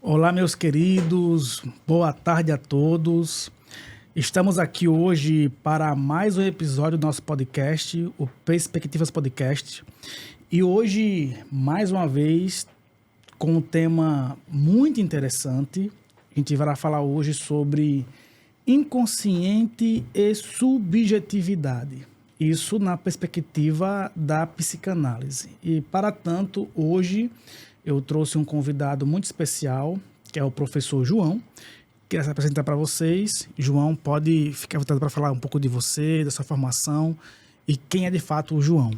Olá, meus queridos, boa tarde a todos. Estamos aqui hoje para mais um episódio do nosso podcast, o Perspectivas Podcast. E hoje, mais uma vez, com um tema muito interessante. A gente vai falar hoje sobre inconsciente e subjetividade. Isso na perspectiva da psicanálise. E, para tanto, hoje eu trouxe um convidado muito especial, que é o professor João. Queria se apresentar para vocês. João, pode ficar à vontade para falar um pouco de você, da sua formação e quem é de fato o João.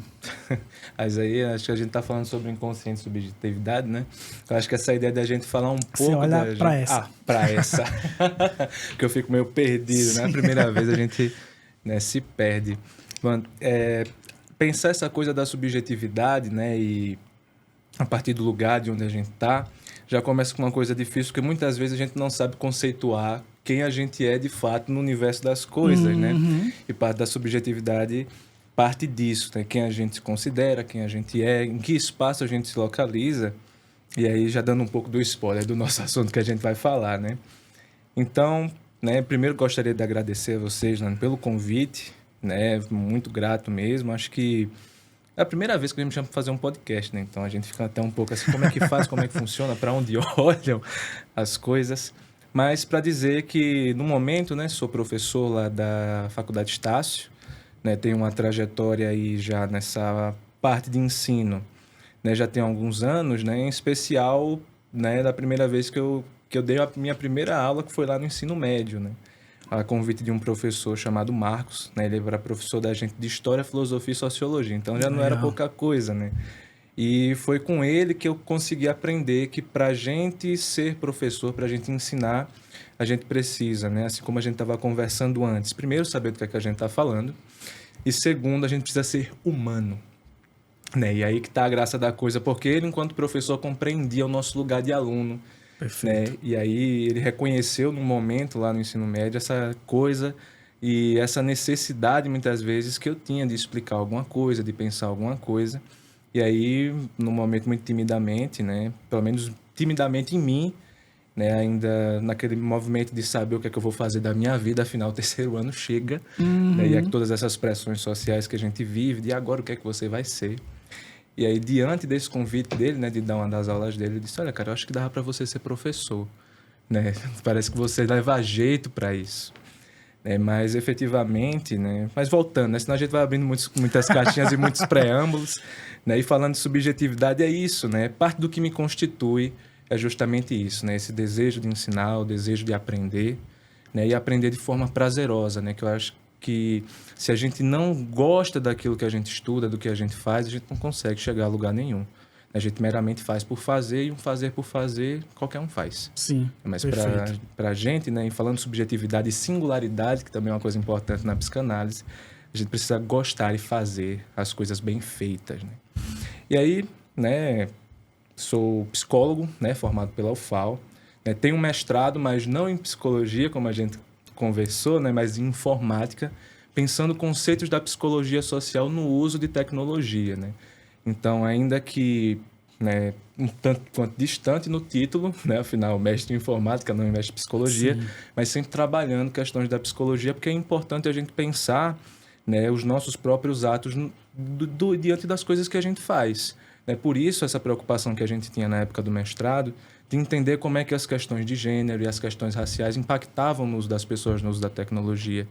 Mas aí, acho que a gente está falando sobre inconsciente e subjetividade, né? Eu acho que essa ideia da gente falar um pouco... Você olha para essa. Ah, para essa. Que eu fico meio perdido, né? A primeira vez a gente, né, se perde. Mano, pensar essa coisa da subjetividade, né? E a partir do lugar de onde a gente está, já começa com uma coisa difícil, porque muitas vezes a gente não sabe conceituar quem a gente é de fato no universo das coisas, né? E parte da subjetividade parte disso, né? Quem a gente se considera, quem a gente é, em que espaço a gente se localiza. E aí já dando um pouco do spoiler do nosso assunto que a gente vai falar, né? Então, né, primeiro gostaria de agradecer a vocês, né, pelo convite, né? Muito grato mesmo. Acho que é a primeira vez que a gente me chama para fazer um podcast, né? Então a gente fica até um pouco assim, como é que faz, como é que funciona, para onde olham as coisas. Mas para dizer que, no momento, né, sou professor lá da Faculdade Estácio, né? Tenho uma trajetória aí já nessa parte de ensino, né? Já tem alguns anos, né? Em especial, né, da primeira vez que eu dei a minha primeira aula, que foi lá no ensino médio, né? A convite de um professor chamado Marcos, né? Ele era professor da gente de História, Filosofia e Sociologia, então já não era pouca coisa, né? E foi com ele que eu consegui aprender que para a gente ser professor, para a gente ensinar, a gente precisa, né? Assim como a gente estava conversando antes, primeiro saber do que é que a gente está falando, e segundo, a gente precisa ser humano, né? E aí que está a graça da coisa, porque ele, enquanto professor, compreendia o nosso lugar de aluno. Perfeito. Né? E aí ele reconheceu num momento lá no ensino médio essa coisa e essa necessidade muitas vezes que eu tinha de explicar alguma coisa, de pensar alguma coisa. E aí, num momento muito timidamente, né? Pelo menos timidamente em mim, né? Ainda naquele movimento de saber o que é que eu vou fazer da minha vida, afinal o terceiro ano chega, né? E é todas essas pressões sociais que a gente vive, de agora o que é que você vai ser. E aí, diante desse convite dele, né, de dar uma das aulas dele, ele disse, olha, cara, eu acho que dava para você ser professor, né? Parece que você leva jeito para isso. Mas, efetivamente, né? Mas voltando, né? Senão a gente vai abrindo muitas caixinhas e muitos preâmbulos, né? E falando de subjetividade, é isso, né? Parte do que me constitui é justamente isso, né? Esse desejo de ensinar, o desejo de aprender, né? E aprender de forma prazerosa, né? Que eu acho que se a gente não gosta daquilo que a gente estuda, do que a gente faz, a gente não consegue chegar a lugar nenhum. A gente meramente faz por fazer, e um fazer por fazer, qualquer um faz. Sim, Mas perfeito. para a gente, né, e falando de subjetividade e singularidade, que também é uma coisa importante na psicanálise, a gente precisa gostar e fazer as coisas bem feitas, né? E aí, né, sou psicólogo, né, formado pela UFAL, né, tenho um mestrado, mas não em psicologia, como a gente conversou, né, mas em informática, pensando conceitos da psicologia social no uso de tecnologia, né? Então, ainda que, né, um tanto quanto distante no título, né, afinal, mestre em informática, não mestre em psicologia, Sim. mas sempre trabalhando questões da psicologia, porque é importante a gente pensar, né, os nossos próprios atos diante das coisas que a gente faz. Né? Por isso, essa preocupação que a gente tinha na época do mestrado, de entender como é que as questões de gênero e as questões raciais impactavam no uso das pessoas, no uso da tecnologia.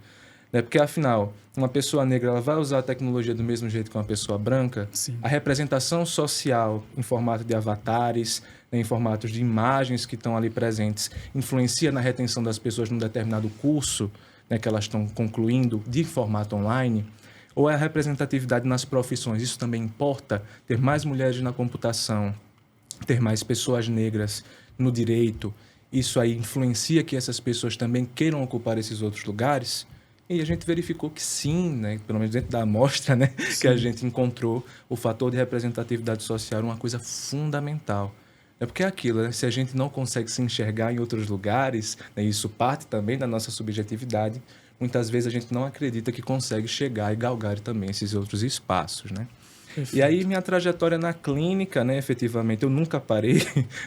Né? Porque, afinal, uma pessoa negra ela vai usar a tecnologia do mesmo jeito que uma pessoa branca? Sim. A representação social em formato de avatares, né, em formatos de imagens que estão ali presentes, influencia na retenção das pessoas num determinado curso, né, que elas estão concluindo de formato online? Ou é a representatividade nas profissões? Isso também importa? Ter mais mulheres na computação, ter mais pessoas negras no direito, isso aí influencia que essas pessoas também queiram ocupar esses outros lugares? E a gente verificou que sim, né? Pelo menos dentro da amostra, né? Que a gente encontrou, o fator de representatividade social era uma coisa fundamental. É porque é aquilo, né? Se a gente não consegue se enxergar em outros lugares, né? Isso parte também da nossa subjetividade, muitas vezes a gente não acredita que consegue chegar e galgar também esses outros espaços, né? Perfeito. E aí, minha trajetória na clínica, né, efetivamente, eu nunca parei,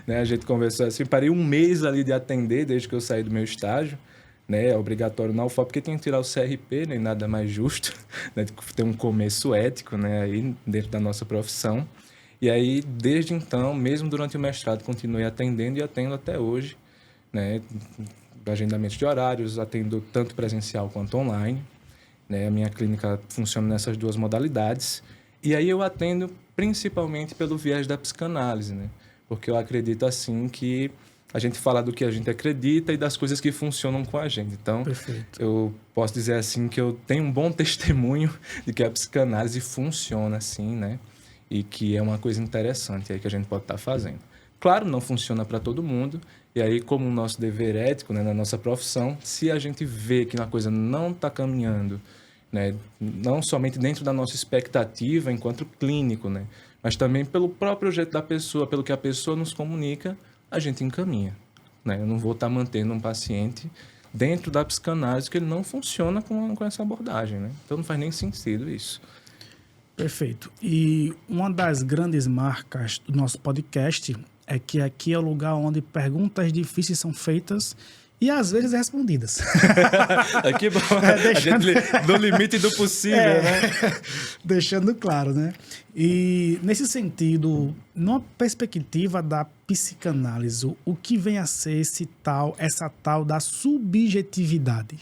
né? A gente conversou assim, parei um mês ali de atender desde que eu saí do meu estágio, né? É obrigatório na UFOP, porque tem que tirar o CRP, né? Nada mais justo, né? Ter um começo ético, né? Aí, dentro da nossa profissão. E aí, desde então, mesmo durante o mestrado, continuei atendendo e atendo até hoje, né? Agendamento de horários, atendo tanto presencial quanto online, né? A minha clínica funciona nessas duas modalidades. E aí eu atendo principalmente pelo viés da psicanálise, né? Porque eu acredito assim que a gente fala do que a gente acredita e das coisas que funcionam com a gente. Então, Perfeito. eu posso dizer assim que eu tenho um bom testemunho de que a psicanálise funciona assim, né? E que é uma coisa interessante aí que a gente pode estar fazendo. Claro, não funciona para todo mundo. E aí, como o nosso dever ético, né, na nossa profissão, se a gente vê que uma coisa não está caminhando, né, não somente dentro da nossa expectativa enquanto clínico, né, mas também pelo próprio jeito da pessoa, pelo que a pessoa nos comunica, a gente encaminha, né? Eu não vou estar mantendo um paciente dentro da psicanálise que ele não funciona com essa abordagem, né? Então não faz nem sentido isso. Perfeito. E uma das grandes marcas do nosso podcast é que aqui é o lugar onde perguntas difíceis são feitas e às vezes respondidas. Que bom. A gente no limite do possível, né? Deixando claro, né? E nesse sentido, numa perspectiva da psicanálise, o que vem a ser essa tal da subjetividade?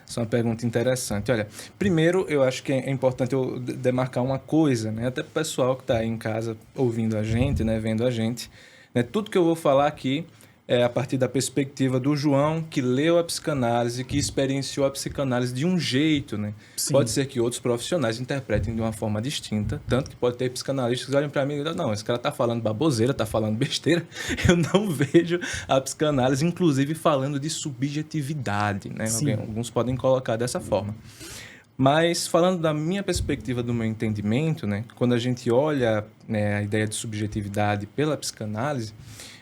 Essa é uma pergunta interessante. Olha, primeiro eu acho que é importante eu demarcar uma coisa, né? Até para o pessoal que está aí em casa ouvindo a gente, né? Vendo a gente, né? Tudo que eu vou falar aqui é a partir da perspectiva do João, que leu a psicanálise, que experienciou a psicanálise de um jeito, né? Sim. Pode ser que outros profissionais interpretem de uma forma distinta, tanto que pode ter psicanalistas que olhem para mim e dizem, não, esse cara está falando baboseira, está falando besteira. Eu não vejo a psicanálise, inclusive, falando de subjetividade, né? Alguns podem colocar dessa forma. Mas, falando da minha perspectiva, do meu entendimento, né? Quando a gente olha, né, a ideia de subjetividade pela psicanálise,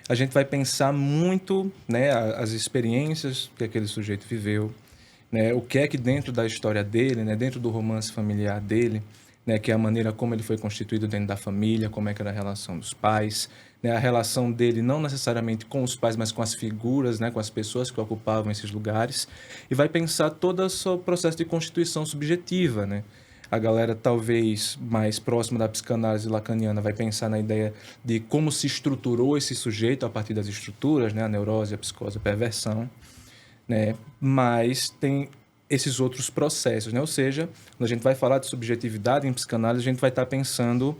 a gente vai pensar muito, né, as experiências que aquele sujeito viveu, né, o que é que dentro da história dele, né, dentro do romance familiar dele, né, que é a maneira como ele foi constituído dentro da família, como é que era a relação dos pais, né, a relação dele não necessariamente com os pais, mas com as figuras, né, com as pessoas que ocupavam esses lugares, e vai pensar todo o seu processo de constituição subjetiva, né? A galera talvez mais próxima da psicanálise lacaniana vai pensar na ideia de como se estruturou esse sujeito a partir das estruturas, né? A neurose, a psicose, a perversão, né? Mas tem esses outros processos, né? Ou seja, quando a gente vai falar de subjetividade em psicanálise, a gente vai estar pensando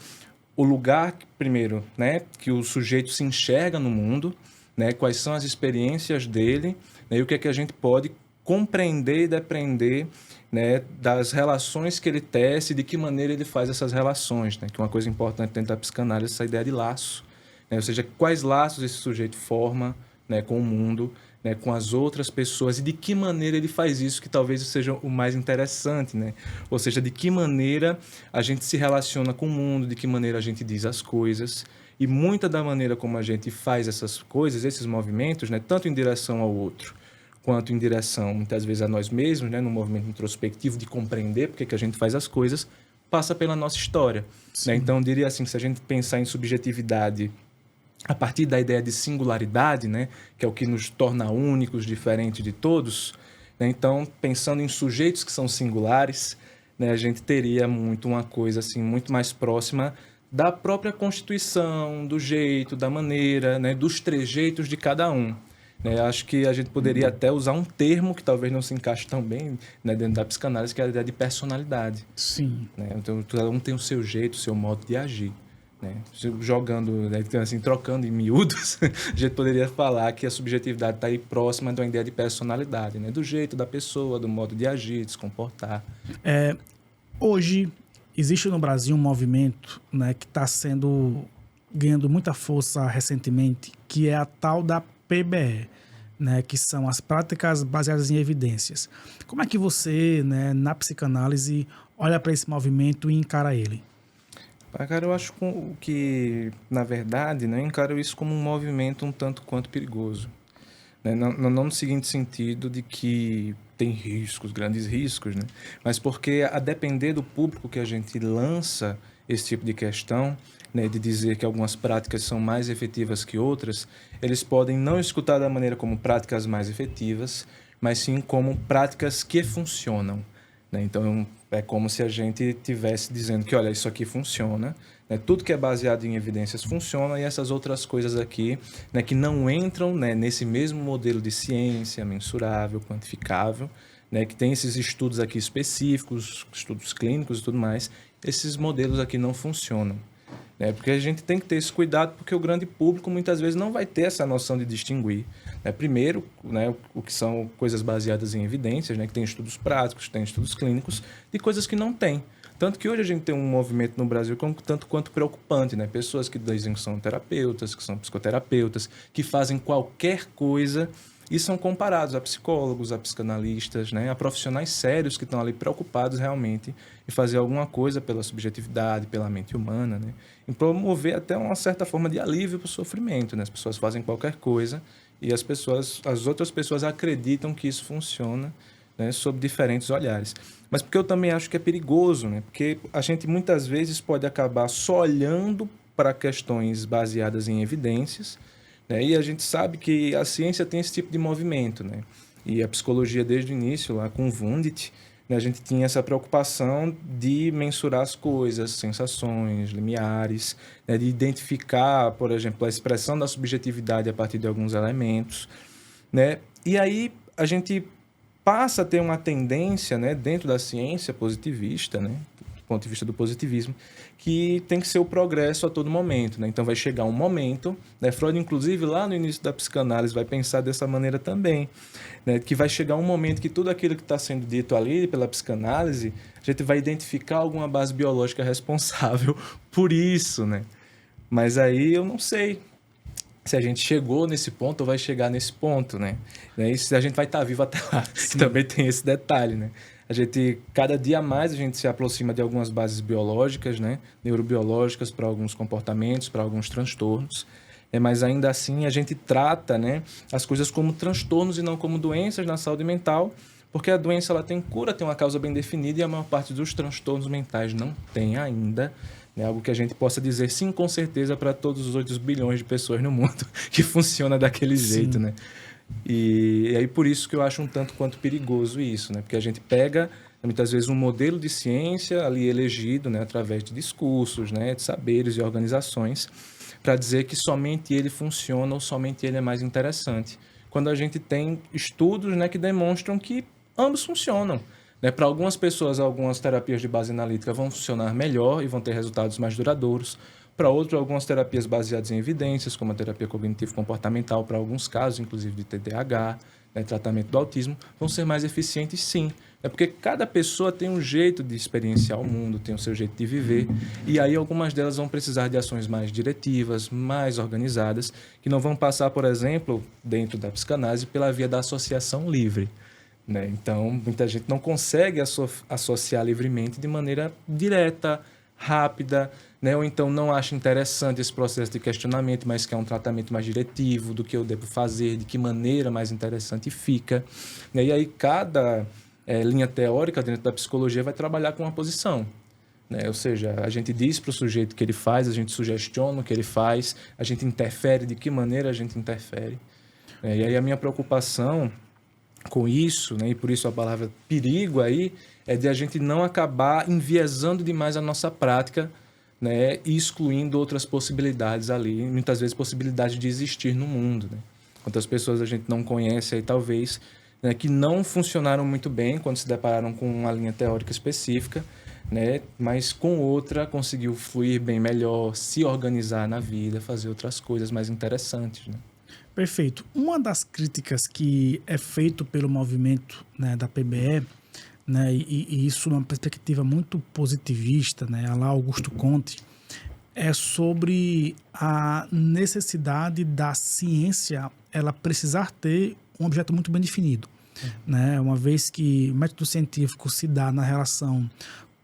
o lugar, primeiro, né? Que o sujeito se enxerga no mundo, né? Quais são as experiências dele, né? E o que é que a gente pode compreender e depreender, né, das relações que ele tece, de que maneira ele faz essas relações, né? Que uma coisa importante dentro da psicanálise é essa ideia de laço, né? Ou seja, quais laços esse sujeito forma, né, com o mundo, né, com as outras pessoas, e de que maneira ele faz isso, que talvez seja o mais interessante, né? Ou seja, de que maneira a gente se relaciona com o mundo, de que maneira a gente diz as coisas, e muita da maneira como a gente faz essas coisas, esses movimentos, né, tanto em direção ao outro, quanto em direção, muitas vezes, a nós mesmos, né, num movimento introspectivo de compreender porque que a gente faz as coisas, passa pela nossa história, né? Então, eu diria assim, se a gente pensar em subjetividade a partir da ideia de singularidade, né, que é o que nos torna únicos, diferentes de todos, né? Então, pensando em sujeitos que são singulares, né, a gente teria muito uma coisa assim, muito mais próxima da própria constituição, do jeito, da maneira, né, dos trejeitos de cada um. Acho que a gente poderia até usar um termo que talvez não se encaixe tão bem, né, dentro da psicanálise, que é a ideia de personalidade. Sim. Né? Então, cada um tem o seu jeito, o seu modo de agir. Né? Jogando, né, assim, trocando em miúdos, a gente poderia falar que a subjetividade está aí próxima de uma ideia de personalidade, né? Do jeito da pessoa, do modo de agir, de se comportar. Hoje, existe no Brasil um movimento, né, que está ganhando muita força recentemente, que é a tal da PBE, né, que são as práticas baseadas em evidências. Como é que você, né, na psicanálise, olha para esse movimento e encara ele? Cara, eu acho que, na verdade, né, eu encaro isso como um movimento um tanto quanto perigoso. né? Não no seguinte sentido de que tem riscos, grandes riscos, né? Mas porque, a depender do público que a gente lança esse tipo de questão, né, de dizer que algumas práticas são mais efetivas que outras, eles podem não escutar da maneira como práticas mais efetivas, mas sim como práticas que funcionam, né? Então, é como se a gente estivesse dizendo que, olha, isso aqui funciona, né? Tudo que é baseado em evidências funciona, e essas outras coisas aqui, né, que não entram, né, nesse mesmo modelo de ciência mensurável, quantificável, né, que tem esses estudos aqui específicos, estudos clínicos e tudo mais, esses modelos aqui não funcionam. Né? Porque a gente tem que ter esse cuidado, porque o grande público muitas vezes não vai ter essa noção de distinguir. Né? Primeiro, né, o que são coisas baseadas em evidências, né, que tem estudos práticos, tem estudos clínicos, e coisas que não tem. Tanto que hoje a gente tem um movimento no Brasil tanto quanto preocupante, né? Pessoas que dizem que são terapeutas, que são psicoterapeutas, que fazem qualquer coisa e são comparados a psicólogos, a psicanalistas, né? A profissionais sérios que estão ali preocupados realmente em fazer alguma coisa pela subjetividade, pela mente humana, né? Em promover até uma certa forma de alívio para o sofrimento, né? As pessoas fazem qualquer coisa e as outras pessoas acreditam que isso funciona, né, sob diferentes olhares. Mas porque eu também acho que é perigoso, né? Porque a gente muitas vezes pode acabar só olhando para questões baseadas em evidências, né? E a gente sabe que a ciência tem esse tipo de movimento, né? E a psicologia desde o início, lá com Wundt, né, a gente tinha essa preocupação de mensurar as coisas, sensações, limiares, né, de identificar, por exemplo, a expressão da subjetividade a partir de alguns elementos, né? E aí a gente passa a ter uma tendência, né, dentro da ciência positivista, né, do ponto de vista do positivismo, que tem que ser o progresso a todo momento, né? Então vai chegar um momento, né, Freud inclusive lá no início da psicanálise vai pensar dessa maneira também, né, que vai chegar um momento que tudo aquilo que está sendo dito ali pela psicanálise, a gente vai identificar alguma base biológica responsável por isso, né? Mas aí eu não sei se a gente chegou nesse ponto ou vai chegar nesse ponto, né? E se a gente vai estar vivo até lá. Também tem esse detalhe, né? Cada dia mais a gente se aproxima de algumas bases biológicas, né? Neurobiológicas para alguns comportamentos, para alguns transtornos. Mas ainda assim a gente trata, né, as coisas como transtornos e não como doenças na saúde mental, porque a doença ela tem cura, tem uma causa bem definida, e a maior parte dos transtornos mentais não tem ainda. É algo que a gente possa dizer sim, com certeza, para todos os 8 bilhões de pessoas no mundo, que funciona daquele jeito, né? E aí por isso que eu acho um tanto quanto perigoso isso, né? Porque a gente pega, muitas vezes, um modelo de ciência ali elegido, né, através de discursos, né, de saberes e organizações, para dizer que somente ele funciona ou somente ele é mais interessante. Quando a gente tem estudos, né, que demonstram que ambos funcionam. Né? Para algumas pessoas, algumas terapias de base analítica vão funcionar melhor e vão ter resultados mais duradouros. Para outros, algumas terapias baseadas em evidências, como a terapia cognitivo-comportamental, para alguns casos, inclusive de TDAH, né, tratamento do autismo, vão ser mais eficientes, sim. É porque cada pessoa tem um jeito de experienciar o mundo, tem o seu jeito de viver, e aí algumas delas vão precisar de ações mais diretivas, mais organizadas, que não vão passar, por exemplo, dentro da psicanálise, pela via da associação livre. Né? Então, muita gente não consegue associar livremente de maneira direta, rápida, né? Ou então não acha interessante esse processo de questionamento, mas quer um tratamento mais diretivo do que eu devo fazer, de que maneira mais interessante fica. Né? E aí cada linha teórica dentro da psicologia vai trabalhar com uma posição. Né? Ou seja, a gente diz para o sujeito o que ele faz, a gente sugestiona o que ele faz, a gente interfere, de que maneira a gente interfere. E aí a minha preocupação com isso, né, e por isso a palavra perigo aí, é de a gente não acabar enviesando demais a nossa prática, né, e excluindo outras possibilidades ali, muitas vezes possibilidades de existir no mundo. Né? Quantas pessoas a gente não conhece aí, talvez, né, que não funcionaram muito bem quando se depararam com uma linha teórica específica, né, mas com outra conseguiu fluir bem melhor, se organizar na vida, fazer outras coisas mais interessantes, né? Perfeito. Uma das críticas que é feito pelo movimento, né, da PBE, né, e isso numa perspectiva muito positivista, né, lá Augusto Conte, é sobre a necessidade da ciência ela precisar ter um objeto muito bem definido. Né, uma vez que o método científico se dá na relação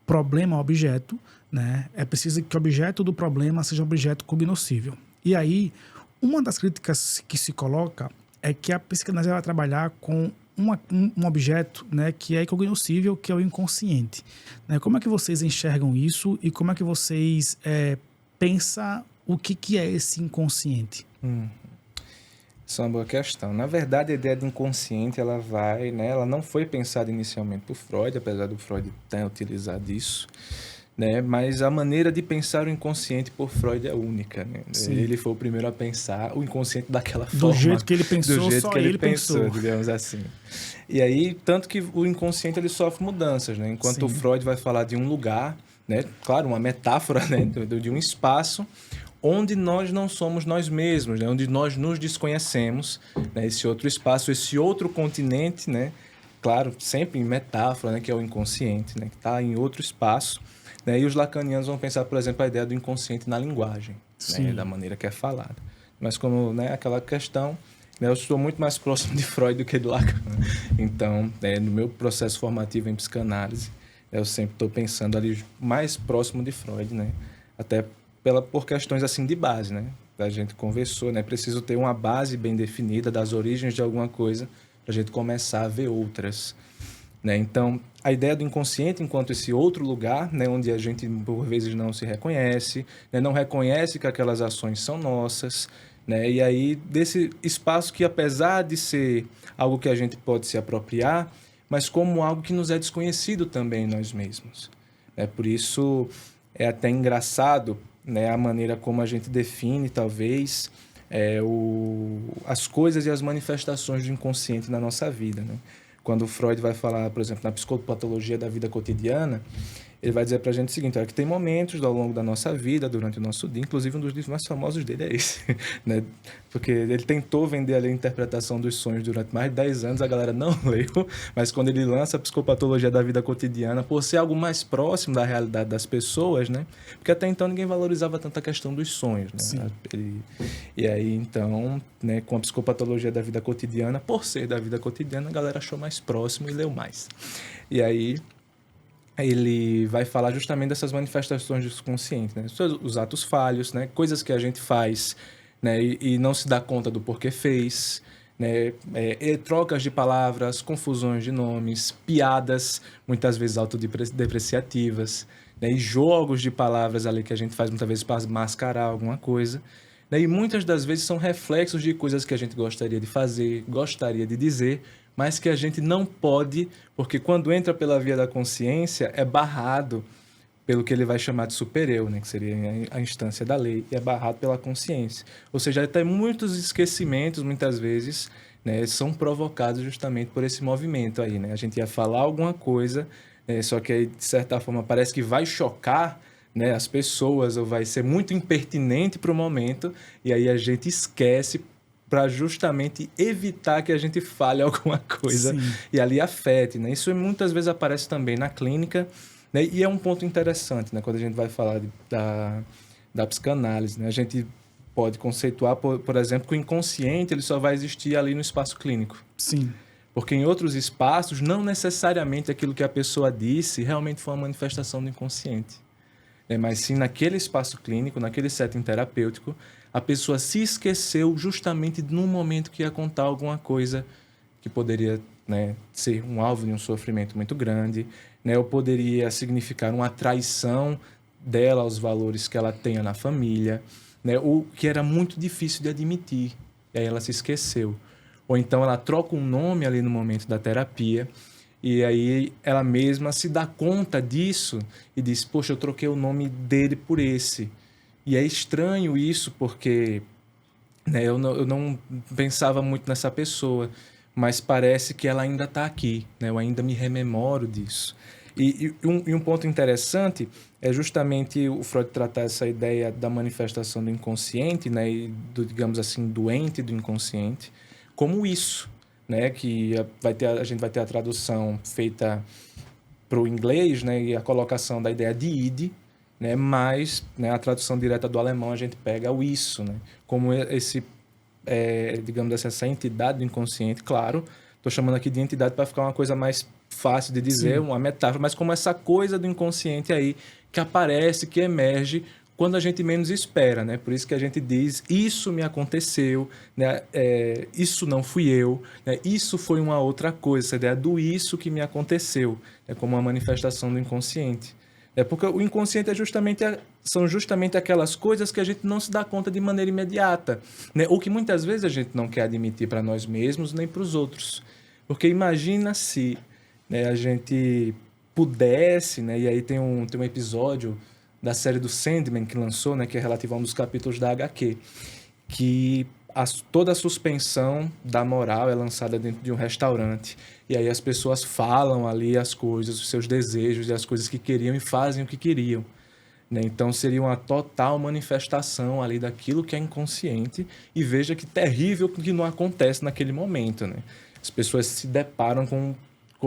problema-objeto, né, é preciso que o objeto do problema seja um objeto cognoscível. E aí, uma das críticas que se coloca é que a psicanálise vai trabalhar com um objeto, né, que é incognoscível, que é o inconsciente. Né? Como é que vocês enxergam isso e como é que vocês pensam o que é esse inconsciente? Isso é uma boa questão. Na verdade, a ideia do inconsciente, ela vai, né, ela não foi pensada inicialmente por Freud, apesar do Freud ter utilizado isso, né, mas a maneira de pensar o inconsciente por Freud é única, né? Ele foi o primeiro a pensar o inconsciente daquela forma. Do jeito que ele pensou, do jeito só que ele pensou. digamos assim. E aí, tanto que o inconsciente ele sofre mudanças, né? Enquanto o Freud vai falar de um lugar, né, claro, uma metáfora, né, de um espaço onde nós não somos nós mesmos, né? Onde nós nos desconhecemos, né? Esse outro espaço, esse outro continente, né? Claro, sempre em metáfora, né? Que é o inconsciente, né? Que está em outro espaço, né? E os lacanianos vão pensar, por exemplo, a ideia do inconsciente na linguagem, né? Da maneira que é falada. Mas como, né, aquela questão, né? Eu estou muito mais próximo de Freud do que de Lacan. Então, no meu processo formativo em psicanálise, eu sempre estou pensando ali mais próximo de Freud, né? Até por questões assim de base, né? A gente conversou, né? Preciso ter uma base bem definida das origens de alguma coisa para a gente começar a ver outras, né? Então, a ideia do inconsciente enquanto esse outro lugar, né? Onde a gente por vezes não se reconhece, né? Não reconhece que aquelas ações são nossas, né? E aí desse espaço que apesar de ser algo que a gente pode se apropriar, mas como algo que nos é desconhecido também nós mesmos, né? Por isso é até engraçado, né, a maneira como a gente define, talvez, as coisas e as manifestações do inconsciente na nossa vida, né? Quando Freud vai falar, por exemplo, na psicopatologia da vida cotidiana, ele vai dizer para a gente o seguinte, olha, que tem momentos ao longo da nossa vida, durante o nosso dia, inclusive um dos livros mais famosos dele é esse, né? Porque ele tentou vender ali a interpretação dos sonhos durante mais de 10 anos, a galera não leu, mas quando ele lança a psicopatologia da vida cotidiana, por ser algo mais próximo da realidade das pessoas, né? Porque até então ninguém valorizava tanto a questão dos sonhos, né? E aí, então, né, com a psicopatologia da vida cotidiana, por ser da vida cotidiana, a galera achou mais próximo e leu mais. E aí ele vai falar justamente dessas manifestações do consciente, né? Os atos falhos, né? Coisas que a gente faz, né? E não se dá conta do porquê fez, né? Trocas de palavras, confusões de nomes, piadas, muitas vezes autodepreciativas, né? E jogos de palavras ali que a gente faz muitas vezes para mascarar alguma coisa, né? E muitas das vezes são reflexos de coisas que a gente gostaria de fazer, gostaria de dizer, mas que a gente não pode, porque quando entra pela via da consciência, é barrado pelo que ele vai chamar de supereu, né? Que seria a instância da lei, e é barrado pela consciência. Ou seja, até muitos esquecimentos, muitas vezes, né, são provocados justamente por esse movimento aí, né? A gente ia falar alguma coisa, só que aí, de certa forma, parece que vai chocar, né, as pessoas, ou vai ser muito impertinente para o momento, e aí a gente esquece para justamente evitar que a gente fale alguma coisa e ali afete, né? Isso muitas vezes aparece também na clínica, né? E é um ponto interessante, né? Quando a gente vai falar da psicanálise, né? A gente pode conceituar, por exemplo, que o inconsciente ele só vai existir ali no espaço clínico. Sim. Porque em outros espaços, não necessariamente aquilo que a pessoa disse realmente foi uma manifestação do inconsciente. Mas sim naquele espaço clínico, naquele setting terapêutico, a pessoa se esqueceu justamente no momento que ia contar alguma coisa que poderia, né, ser um alvo de um sofrimento muito grande, né, ou poderia significar uma traição dela aos valores que ela tenha na família, né, ou que era muito difícil de admitir, e aí ela se esqueceu. Ou então ela troca um nome ali no momento da terapia, e aí ela mesma se dá conta disso e diz, poxa, eu troquei o nome dele por esse. E é estranho isso porque, né, eu não pensava muito nessa pessoa, mas parece que ela ainda está aqui, né? Eu ainda me rememoro disso. E um ponto interessante é justamente o Freud tratar essa ideia da manifestação do inconsciente, né, e do, digamos assim, doente do inconsciente, como isso, né, que a gente vai ter a tradução feita para o inglês, né, e a colocação da ideia de id, né, mas, né, a tradução direta do alemão a gente pega o isso, né, como esse, digamos assim, essa entidade do inconsciente, claro, estou chamando aqui de entidade para ficar uma coisa mais fácil de dizer, uma metáfora, mas como essa coisa do inconsciente aí que aparece, que emerge quando a gente menos espera, né? Por isso que a gente diz, isso me aconteceu, né? Isso não fui eu, né? Isso foi uma outra coisa, essa ideia do isso que me aconteceu, é como uma manifestação do inconsciente. Porque o inconsciente são justamente aquelas coisas que a gente não se dá conta de maneira imediata, né? Ou que muitas vezes a gente não quer admitir para nós mesmos nem para os outros. Porque imagina se, né, a gente pudesse, né? E aí tem um episódio da série do Sandman que lançou, né, que é relativo a um dos capítulos da HQ, que toda a suspensão da moral é lançada dentro de um restaurante. E aí as pessoas falam ali as coisas, os seus desejos e as coisas que queriam e fazem o que queriam, né? Então seria uma total manifestação ali daquilo que é inconsciente, e veja que terrível que não acontece naquele momento, né? As pessoas se deparam com,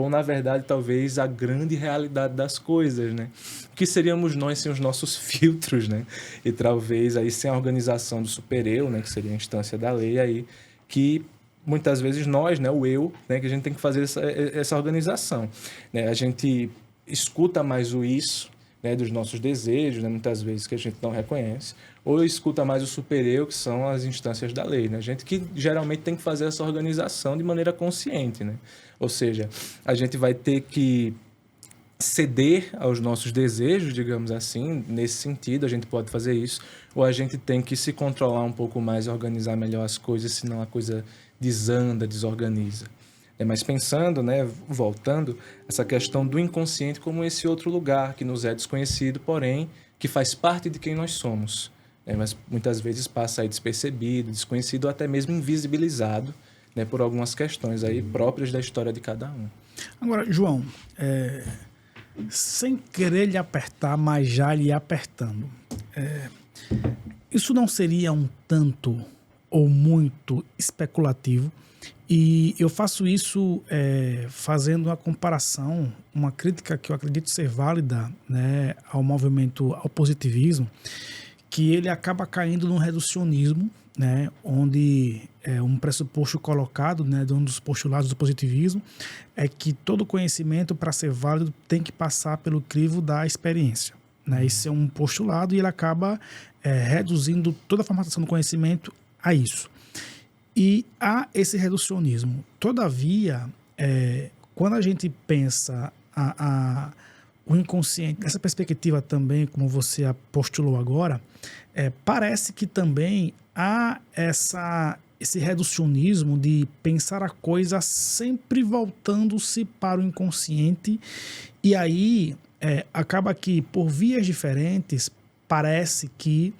na verdade, talvez a grande realidade das coisas, né? O que seríamos nós sem os nossos filtros, né? E talvez aí sem a organização do super-eu, né? Que seria a instância da lei aí, que muitas vezes nós, né? O eu, né? Que a gente tem que fazer essa organização, né? A gente escuta mais o isso, né? Dos nossos desejos, né? Muitas vezes que a gente não reconhece, ou escuta mais o super-eu, que são as instâncias da lei, né? A gente que geralmente tem que fazer essa organização de maneira consciente, né? Ou seja, a gente vai ter que ceder aos nossos desejos, digamos assim, nesse sentido, a gente pode fazer isso, ou a gente tem que se controlar um pouco mais e organizar melhor as coisas, senão a coisa desanda, desorganiza. Mas pensando, né, voltando, essa questão do inconsciente como esse outro lugar que nos é desconhecido, porém, que faz parte de quem nós somos, né, mas muitas vezes passa aí despercebido, desconhecido ou até mesmo invisibilizado, né, por algumas questões aí próprias da história de cada um. Agora, João, sem querer lhe apertar, mas já lhe apertando, isso não seria um tanto ou muito especulativo? E eu faço isso fazendo uma comparação, uma crítica que eu acredito ser válida, né, ao movimento, ao positivismo, que ele acaba caindo num reducionismo, né, onde um pressuposto colocado, né, de um dos postulados do positivismo, é que todo conhecimento, para ser válido, tem que passar pelo crivo da experiência, né? Esse é um postulado e ele acaba reduzindo toda a formatação do conhecimento a isso. E há esse reducionismo. Todavia, quando a gente pensa o inconsciente, nessa perspectiva também, como você postulou agora, parece que também há esse reducionismo de pensar a coisa sempre voltando-se para o inconsciente, e aí acaba que, por vias diferentes, parece que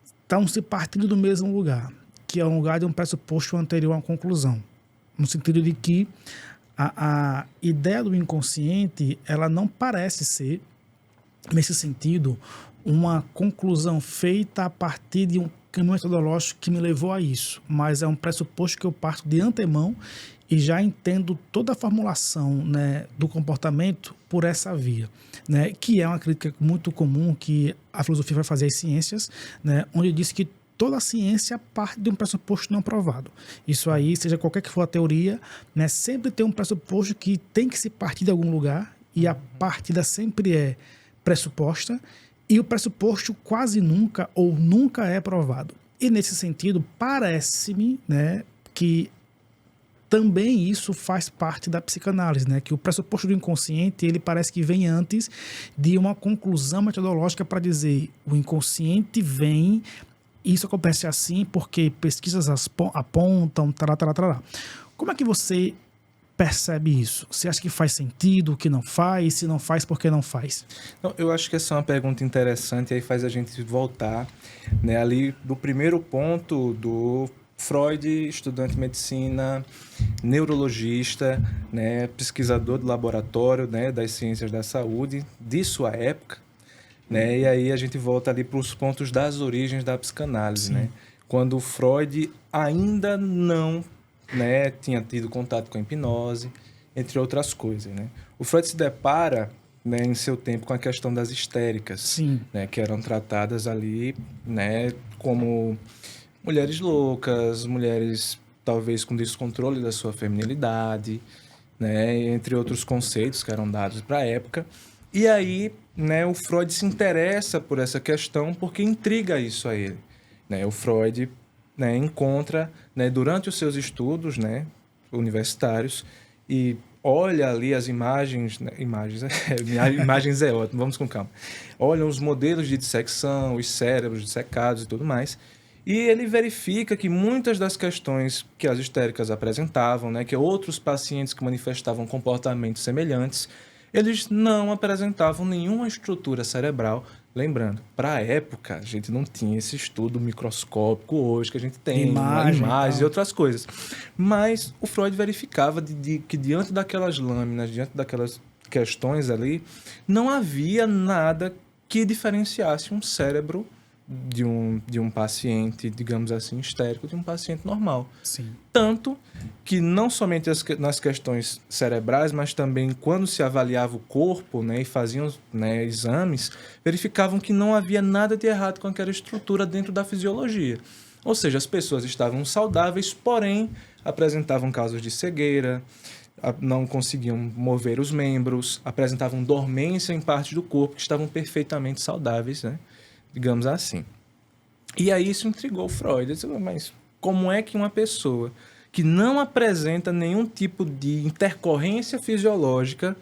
estão se partindo do mesmo lugar, que é um lugar de um pressuposto anterior a uma conclusão, no sentido de que a ideia do inconsciente, ela não parece ser, nesse sentido, uma conclusão feita a partir de um caminho metodológico que me levou a isso, mas é um pressuposto que eu parto de antemão e já entendo toda a formulação, né, do comportamento por essa via, né, que é uma crítica muito comum que a filosofia vai fazer às ciências, né, onde diz que toda a ciência parte de um pressuposto não provado. Isso aí, seja qualquer que for a teoria, né, sempre tem um pressuposto que tem que se partir de algum lugar, e a partida sempre é pressuposta, e o pressuposto quase nunca ou nunca é provado. E nesse sentido, parece-me, né, que também isso faz parte da psicanálise, né, que o pressuposto do inconsciente, ele parece que vem antes de uma conclusão metodológica para dizer o inconsciente vem. Isso acontece assim porque pesquisas apontam, tará. Como é que você percebe isso? Você acha que faz sentido, que não faz? Se não faz, por que não faz? Não, eu acho que essa é uma pergunta interessante, e aí faz a gente voltar, né, ali do primeiro ponto do Freud, estudante de medicina, neurologista, né, pesquisador de laboratório, né, das ciências da saúde, de sua época, né? E aí a gente volta ali para os pontos das origens da psicanálise, né? Quando Freud ainda não, né, tinha tido contato com a hipnose, entre outras coisas, né? O Freud se depara, né, em seu tempo com a questão das histéricas, né, que eram tratadas ali, né, como mulheres loucas, mulheres talvez com descontrole da sua feminilidade, né, entre outros conceitos que eram dados para a época. E aí, né, o Freud se interessa por essa questão porque intriga isso a ele. Né? O Freud, né, encontra, né, durante os seus estudos, né, universitários, e olha ali as imagens, né, imagens é ótimo, vamos com calma. Olha os modelos de dissecção, os cérebros dissecados e tudo mais, e ele verifica que muitas das questões que as histéricas apresentavam, né, que outros pacientes que manifestavam comportamentos semelhantes, eles não apresentavam nenhuma estrutura cerebral. Lembrando, para a época, a gente não tinha esse estudo microscópico hoje que a gente tem, imagens e outras coisas. Mas o Freud verificava que diante daquelas lâminas, diante daquelas questões ali, não havia nada que diferenciasse um cérebro de um paciente, digamos assim, histérico, de um paciente normal. Sim. Tanto que não somente nas questões cerebrais, mas também quando se avaliava o corpo, né, e faziam, né, exames, verificavam que não havia nada de errado com aquela estrutura dentro da fisiologia. Ou seja, as pessoas estavam saudáveis, porém apresentavam casos de cegueira, não conseguiam mover os membros, apresentavam dormência em partes do corpo que estavam perfeitamente saudáveis, né? Digamos assim. E aí isso intrigou Freud. Ele disse, mas como é que uma pessoa que não apresenta nenhum tipo de intercorrência fisiológica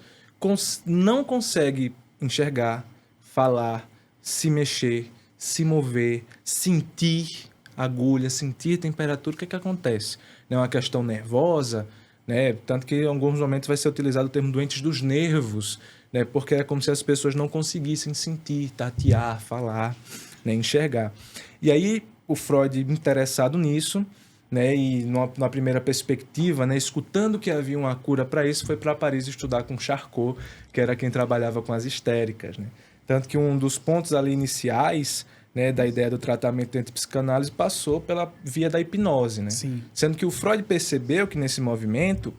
não consegue enxergar, falar, se mexer, se mover, sentir agulha, sentir temperatura? O que é que acontece? É uma questão nervosa, né? Tanto que em alguns momentos vai ser utilizado o termo doentes dos nervos, né? Porque é como se as pessoas não conseguissem sentir, tatear, falar, né? Enxergar. E aí o Freud, interessado nisso, né? E na primeira perspectiva, né? Escutando que havia uma cura para isso, foi para Paris estudar com Charcot, que era quem trabalhava com as histéricas, né? Tanto que um dos pontos ali iniciais, né, da ideia do tratamento dentro de psicanálise passou pela via da hipnose, né? Sim. Sendo que o Freud percebeu que nesse movimento,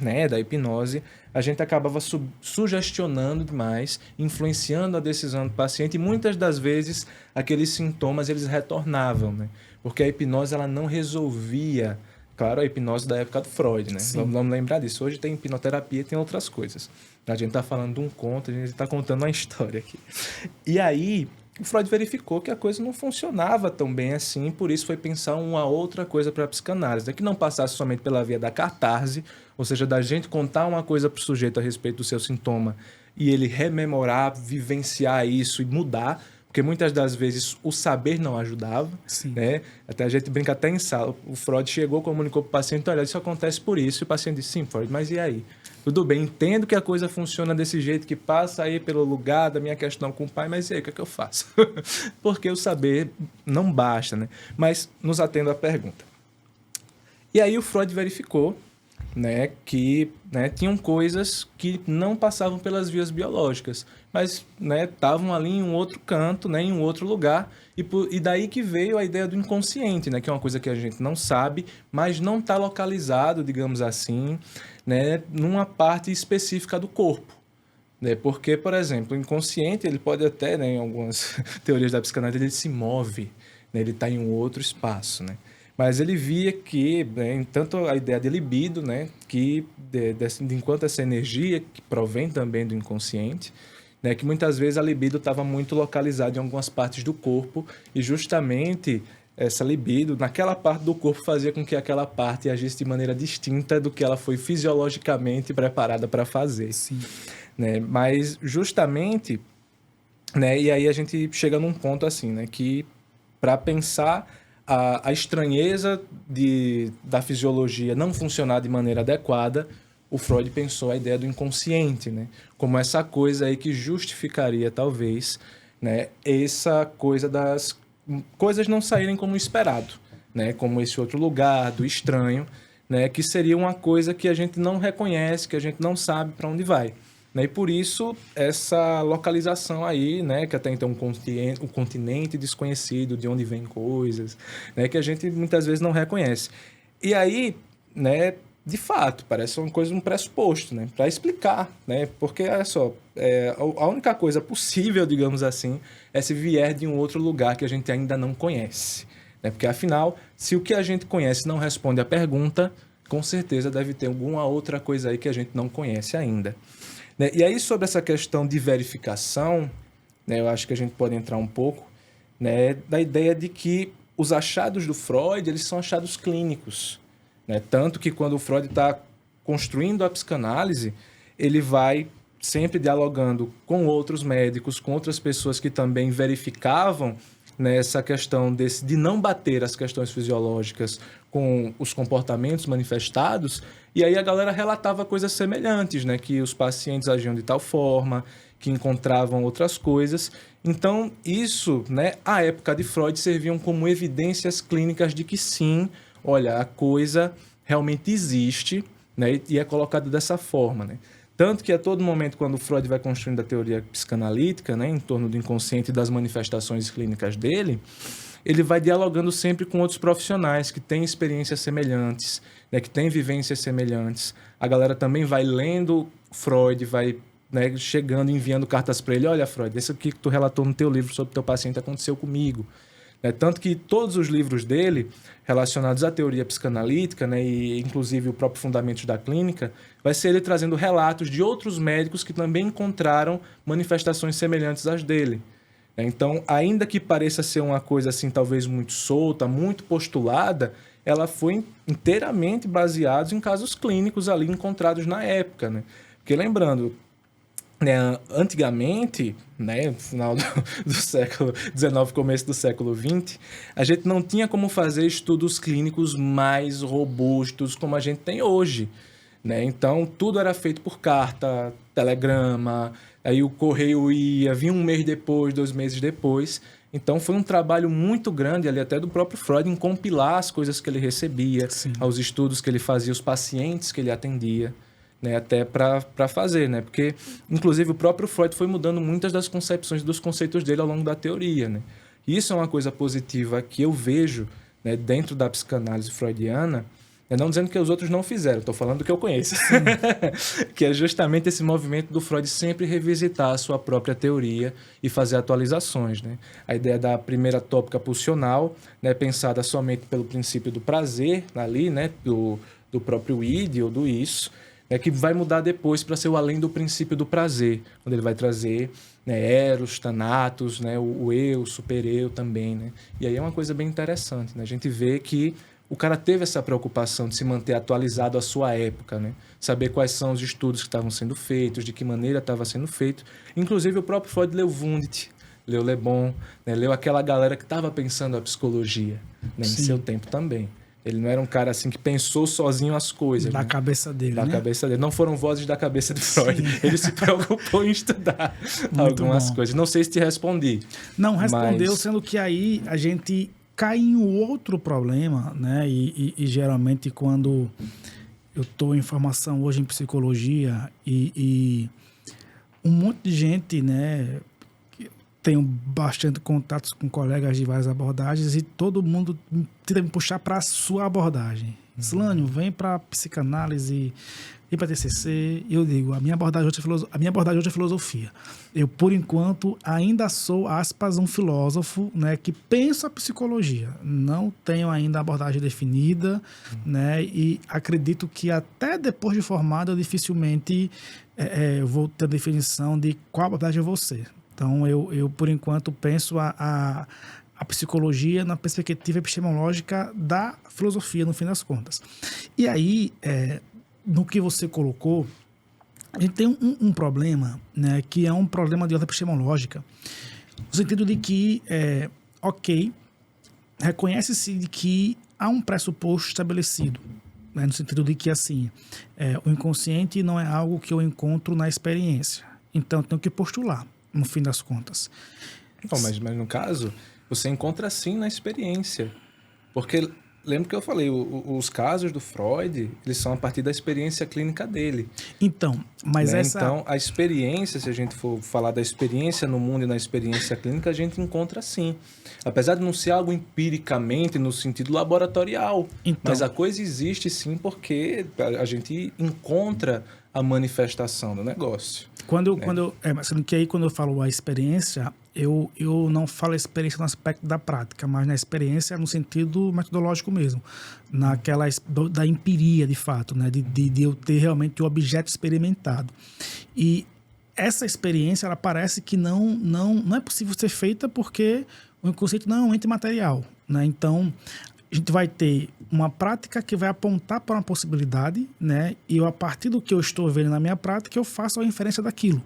né, da hipnose, a gente acabava sugestionando demais, influenciando a decisão do paciente, e muitas das vezes aqueles sintomas eles retornavam, né? Porque a hipnose ela não resolvia, claro, a hipnose da época do Freud, né? Vamos lembrar disso. Hoje tem hipnoterapia e tem outras coisas. A gente está falando de um conto, a gente está contando uma história aqui. E aí o Freud verificou que a coisa não funcionava tão bem assim, por isso foi pensar uma outra coisa para a psicanálise, né? Que não passasse somente pela via da catarse, ou seja, da gente contar uma coisa para o sujeito a respeito do seu sintoma e ele rememorar, vivenciar isso e mudar, porque muitas das vezes o saber não ajudava, né? Até a gente brinca até em sala. O Freud chegou, comunicou para o paciente, olha, isso acontece por isso. E o paciente disse, sim, Freud, mas e aí? Tudo bem, entendo que a coisa funciona desse jeito, que passa aí pelo lugar da minha questão com o pai, mas e aí, o que é que eu faço? Porque o saber não basta, né? Mas nos atendo à pergunta. E aí o Freud verificou, né, que, né, tinham coisas que não passavam pelas vias biológicas, mas, né, estavam ali em um outro canto, né, em um outro lugar, e daí que veio a ideia do inconsciente, né, que é uma coisa que a gente não sabe, mas não está localizado, digamos assim, né, numa parte específica do corpo. Né, porque, por exemplo, o inconsciente, ele pode até, né, em algumas teorias da psicanálise, ele se move, né, ele está em um outro espaço, né? Mas ele via que, né, tanto a ideia de libido, né, que de enquanto essa energia que provém também do inconsciente, né, que muitas vezes a libido estava muito localizada em algumas partes do corpo e justamente essa libido naquela parte do corpo fazia com que aquela parte agisse de maneira distinta do que ela foi fisiologicamente preparada para fazer. Sim. Né? Mas justamente, né, e aí a gente chega num ponto assim, né, que para pensar a estranheza da fisiologia não funcionar de maneira adequada, o Freud pensou a ideia do inconsciente, né? Como essa coisa aí que justificaria, talvez, né, essa coisa das coisas não saírem como esperado, né? Como esse outro lugar, do estranho, né? Que seria uma coisa que a gente não reconhece, que a gente não sabe para onde vai. Né? E por isso, essa localização aí, né, que até então um continente desconhecido, de onde vêm coisas, né, que a gente muitas vezes não reconhece. E aí, né, de fato, parece uma coisa, um pressuposto, né, para explicar, né, porque, olha só, a única coisa possível, digamos assim, é se vier de um outro lugar que a gente ainda não conhece. Né, porque, afinal, se o que a gente conhece não responde à pergunta, com certeza deve ter alguma outra coisa aí que a gente não conhece ainda. né? E aí, sobre essa questão de verificação, né, eu acho que a gente pode entrar um pouco, né, da ideia de que os achados do Freud, eles são achados clínicos, né? Tanto que quando o Freud está construindo a psicanálise, ele vai sempre dialogando com outros médicos, com outras pessoas que também verificavam, né, essa questão de não bater as questões fisiológicas com os comportamentos manifestados, e aí a galera relatava coisas semelhantes, né, que os pacientes agiam de tal forma, que encontravam outras coisas. Então, isso, né, à época de Freud, serviam como evidências clínicas de que sim, olha, a coisa realmente existe, né, e é colocado dessa forma, né. Tanto que a todo momento, quando Freud vai construindo a teoria psicanalítica, né, em torno do inconsciente e das manifestações clínicas dele, ele vai dialogando sempre com outros profissionais que têm experiências semelhantes, né, que têm vivências semelhantes. A galera também vai lendo Freud, vai, né, chegando, enviando cartas para ele. Olha, Freud, isso aqui que tu relatou no teu livro sobre teu paciente aconteceu comigo. Tanto que todos os livros dele, relacionados à teoria psicanalítica, né, e inclusive o próprio Fundamentos da Clínica, vai ser ele trazendo relatos de outros médicos que também encontraram manifestações semelhantes às dele. Então, ainda que pareça ser uma coisa assim, talvez muito solta, muito postulada, ela foi inteiramente baseada em casos clínicos ali encontrados na época, né? Porque lembrando, né, antigamente, né, no final do século XIX, começo do século XX, a gente não tinha como fazer estudos clínicos mais robustos como a gente tem hoje, né? Então, tudo era feito por carta, telegrama, aí o correio ia, vinha um mês depois, 2 meses depois. Então, foi um trabalho muito grande ali, até do próprio Freud, em compilar as coisas que ele recebia, aos estudos que ele fazia, os pacientes que ele atendia, né, até para fazer, né? Porque, inclusive, o próprio Freud foi mudando muitas das concepções dos conceitos dele ao longo da teoria, né? E isso é uma coisa positiva que eu vejo, né, dentro da psicanálise freudiana, não dizendo que os outros não fizeram, estou falando do que eu conheço, que é justamente esse movimento do Freud sempre revisitar a sua própria teoria e fazer atualizações, né? A ideia da primeira tópica pulsional, né, pensada somente pelo princípio do prazer, ali, né, do próprio id ou do isso, que vai mudar depois para ser o além do princípio do prazer, onde ele vai trazer, né, Eros, Thanatos, né, o eu, o super-eu também, né? E aí é uma coisa bem interessante, né? A gente vê que o cara teve essa preocupação de se manter atualizado à sua época, né? Saber quais são os estudos que estavam sendo feitos, de que maneira estava sendo feito. Inclusive, o próprio Freud leu Wundt, leu Le Bon, né? Leu aquela galera que estava pensando a psicologia, né, em seu tempo também. Ele não era um cara assim que pensou sozinho as coisas. Da né? cabeça dele, Da né? cabeça dele. Não foram vozes da cabeça de Freud. Sim. Ele se preocupou em estudar algumas coisas. Não sei se te respondi. Não, respondeu, mas... sendo que aí a gente cai em outro problema, né? E geralmente quando eu estou em formação hoje em psicologia e um monte de gente, né? Tenho bastante contatos com colegas de várias abordagens e todo mundo tenta me puxar para a sua abordagem. Slânio, vem para psicanálise, vem para TCC. Eu digo, a minha abordagem hoje é filosofia. Eu, por enquanto, ainda sou, aspas, um filósofo, né, que pensa a psicologia. Não tenho ainda a abordagem definida, né, e acredito que até depois de formado eu dificilmente vou ter a definição de qual abordagem eu vou ser. Então, eu por enquanto, penso a psicologia na perspectiva epistemológica da filosofia, no fim das contas. E aí, no que você colocou, a gente tem um problema, né, que é um problema de ordem epistemológica, no sentido de que, reconhece-se de que há um pressuposto estabelecido, né, no sentido de que, assim, o inconsciente não é algo que eu encontro na experiência. Então, eu tenho que postular, no fim das contas. Não, mas no caso, você encontra sim na experiência. Porque, lembra que eu falei, os casos do Freud, eles são a partir da experiência clínica dele. Então, mas né? essa... Então, a experiência, se a gente for falar da experiência no mundo e na experiência clínica, a gente encontra sim. Apesar de não ser algo empiricamente, no sentido laboratorial. Então, mas a coisa existe sim porque a gente encontra a manifestação do negócio. Quando eu falo a experiência, eu não falo a experiência no aspecto da prática, mas na experiência no sentido metodológico mesmo, naquela da empiria, de fato, né? de eu ter realmente o objeto experimentado. E essa experiência, ela parece que não é possível ser feita porque o inconsciente não é um ente material, né? Então, a gente vai ter uma prática que vai apontar para uma possibilidade, né? E eu, a partir do que eu estou vendo na minha prática, eu faço a inferência daquilo,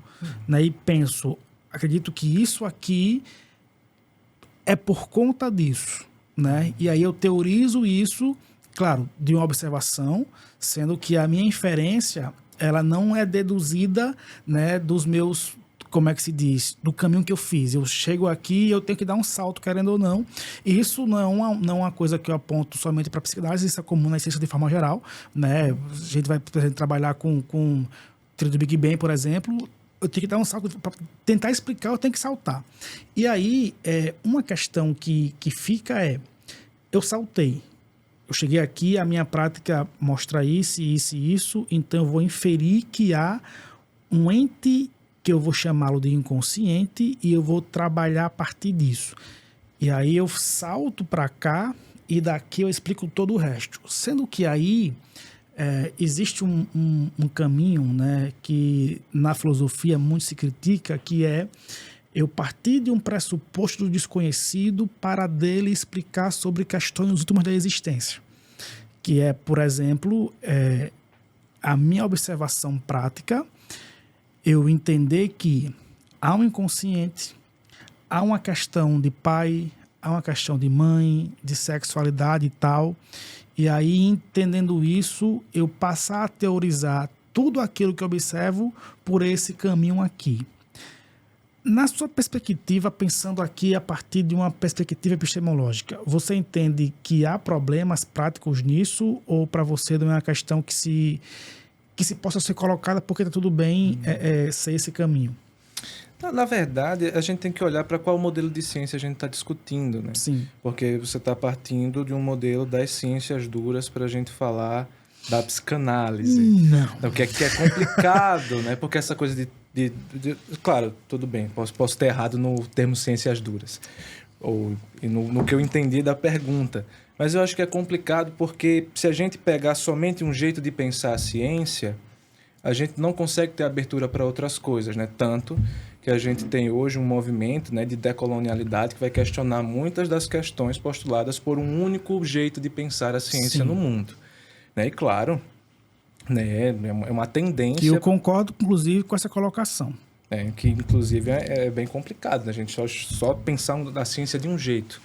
né? E penso, acredito que isso aqui é por conta disso, né? E aí eu teorizo isso, claro, de uma observação, sendo que a minha inferência, ela não é deduzida, né, dos meus, como é que se diz, do caminho que eu fiz. Eu chego aqui e eu tenho que dar um salto, querendo ou não. E isso não é uma coisa que eu aponto somente para a psicanálise, isso é comum na ciência de forma geral, né? A gente vai, por exemplo, trabalhar com teoria do Big Bang, por exemplo, eu tenho que dar um salto para tentar explicar, eu tenho que saltar. E aí, uma questão que fica eu saltei. Eu cheguei aqui, a minha prática mostra isso, isso e isso, então eu vou inferir que há um ente que eu vou chamá-lo de inconsciente e eu vou trabalhar a partir disso. E aí eu salto para cá e daqui eu explico todo o resto. Sendo que aí existe um caminho, né, que na filosofia muito se critica, que é eu partir de um pressuposto do desconhecido para dele explicar sobre questões últimas da existência. Que é, por exemplo, a minha observação prática, eu entender que há um inconsciente, há uma questão de pai, há uma questão de mãe, de sexualidade e tal. E aí, entendendo isso, eu passar a teorizar tudo aquilo que eu observo por esse caminho aqui. Na sua perspectiva, pensando aqui a partir de uma perspectiva epistemológica, você entende que há problemas práticos nisso ou para você não é uma questão que se possa ser colocada porque está tudo bem ser esse caminho? Na verdade, a gente tem que olhar para qual modelo de ciência a gente está discutindo, né? Sim. Porque você está partindo de um modelo das ciências duras para a gente falar da psicanálise. Não. O que é complicado, né? Porque essa coisa de claro, tudo bem, posso ter errado no termo ciências duras, e no que eu entendi da pergunta. Mas eu acho que é complicado porque se a gente pegar somente um jeito de pensar a ciência, a gente não consegue ter abertura para outras coisas, né? Tanto que a gente tem hoje um movimento, né, de decolonialidade que vai questionar muitas das questões postuladas por um único jeito de pensar a ciência Sim. no mundo. Né? E claro, né, é uma tendência... Que eu concordo, inclusive, com essa colocação. Que, inclusive, é bem complicado, né? A gente só pensar na ciência de um jeito.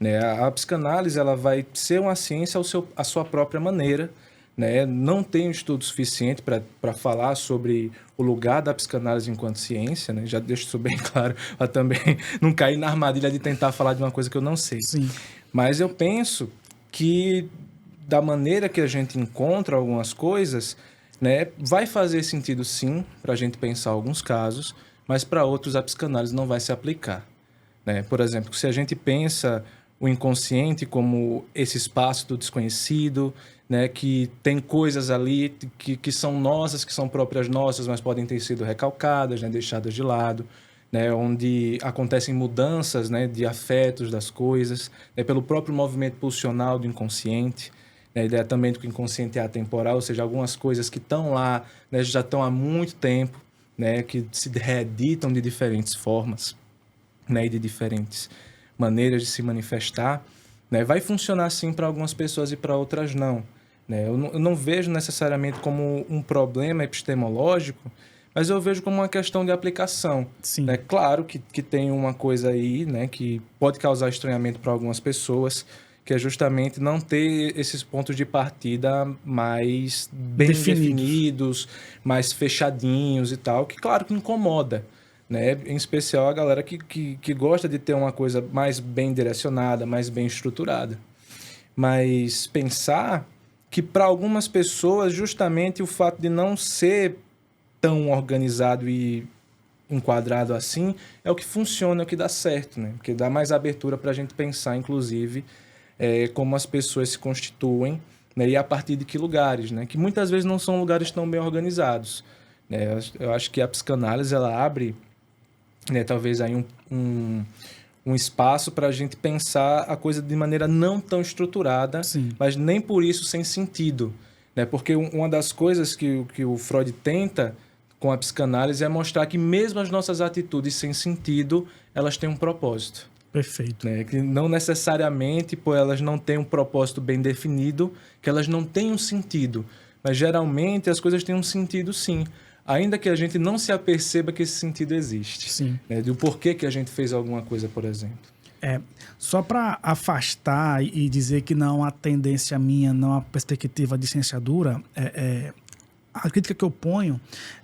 Né? A psicanálise ela vai ser uma ciência à sua própria maneira. Né? Não tem estudo suficiente para falar sobre o lugar da psicanálise enquanto ciência. Né? Já deixo isso bem claro, para também não cair na armadilha de tentar falar de uma coisa que eu não sei. Sim. Mas eu penso que, da maneira que a gente encontra algumas coisas, né, vai fazer sentido sim para a gente pensar alguns casos, mas para outros a psicanálise não vai se aplicar. Né? Por exemplo, se a gente pensa o inconsciente como esse espaço do desconhecido, né, que tem coisas ali que são nossas, que são próprias nossas, mas podem ter sido recalcadas, né, deixadas de lado, né, onde acontecem mudanças, né, de afetos das coisas, né, pelo próprio movimento pulsional do inconsciente. A ideia também de que o inconsciente é atemporal, ou seja, algumas coisas que estão lá, né, já estão há muito tempo, né, que se reeditam de diferentes formas, né, e de diferentes maneiras de se manifestar, né, vai funcionar sim para algumas pessoas e para outras não. Né? Eu não vejo necessariamente como um problema epistemológico, mas eu vejo como uma questão de aplicação. Sim. Né? Claro que tem uma coisa aí, né, que pode causar estranhamento para algumas pessoas, que é justamente não ter esses pontos de partida mais bem definidos, mais fechadinhos e tal, que claro que incomoda, né? Em especial a galera que gosta de ter uma coisa mais bem direcionada, mais bem estruturada. Mas pensar que para algumas pessoas justamente o fato de não ser tão organizado e enquadrado assim é o que funciona, é o que dá certo, né? Porque dá mais abertura para a gente pensar, inclusive, como as pessoas se constituem, né, e a partir de que lugares, né, que muitas vezes não são lugares tão bem organizados. Né? Eu acho que a psicanálise ela abre, né, talvez aí um espaço para a gente pensar a coisa de maneira não tão estruturada, Sim. mas nem por isso sem sentido. Né? Porque uma das coisas que o Freud tenta com a psicanálise é mostrar que mesmo as nossas atitudes sem sentido, elas têm um propósito. Perfeito. Né? Que não necessariamente, por elas não têm um propósito bem definido, que elas não têm um sentido. Mas geralmente as coisas têm um sentido sim. Ainda que a gente não se aperceba que esse sentido existe. Sim. Né? Do porquê que a gente fez alguma coisa, por exemplo. Só para afastar e dizer que não há tendência minha, não há perspectiva de ciência dura, a crítica que eu ponho,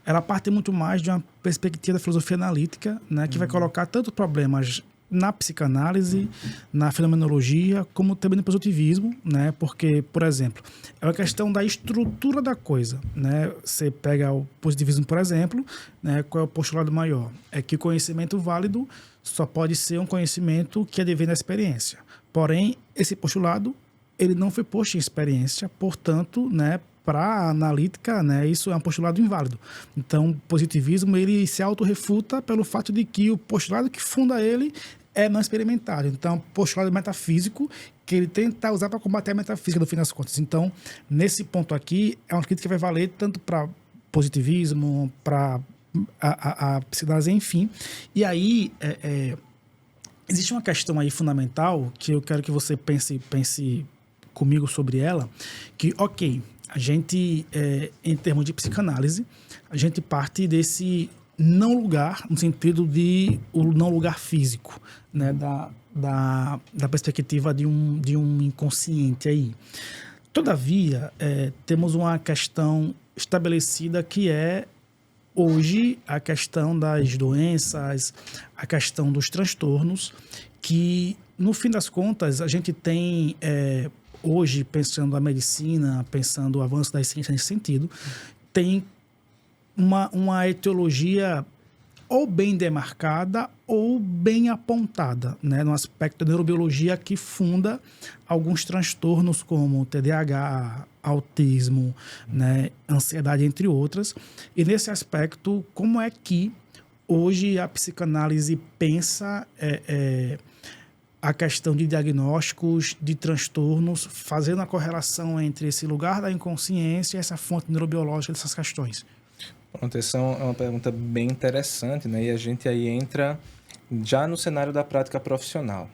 ela parte muito mais de uma perspectiva da filosofia analítica, né, que vai colocar tanto problemas na psicanálise, na fenomenologia, como também no positivismo, né? Porque, por exemplo, é uma questão da estrutura da coisa, né? Você pega o positivismo, por exemplo, né? Qual é o postulado maior? É que o conhecimento válido só pode ser um conhecimento que advém da experiência. Porém, esse postulado, ele não foi posto em experiência, portanto, né, para a analítica, né, isso é um postulado inválido. Então, o positivismo, ele se autorrefuta pelo fato de que o postulado que funda ele é não experimentado. Então, postulado metafísico que ele tenta usar para combater a metafísica, no fim das contas. Então, nesse ponto aqui, é uma crítica que vai valer tanto para positivismo, para a psicanálise, enfim. E aí, existe uma questão aí fundamental que eu quero que você pense comigo sobre ela, que, ok, a gente, em termos de psicanálise, a gente parte desse não lugar, no sentido de o não lugar físico, né, da perspectiva de um inconsciente aí. Todavia, temos uma questão estabelecida que é, hoje, a questão das doenças, a questão dos transtornos, que, no fim das contas, a gente tem, hoje, pensando a medicina, pensando o avanço das ciências nesse sentido, tem uma etiologia ou bem demarcada ou bem apontada, né, no aspecto da neurobiologia que funda alguns transtornos como TDAH, autismo, né, ansiedade, entre outras. E nesse aspecto, como é que hoje a psicanálise pensa a questão de diagnósticos, de transtornos, fazendo a correlação entre esse lugar da inconsciência e essa fonte neurobiológica dessas questões? Pronto, essa é uma pergunta bem interessante, né? E a gente aí entra já no cenário da prática profissional,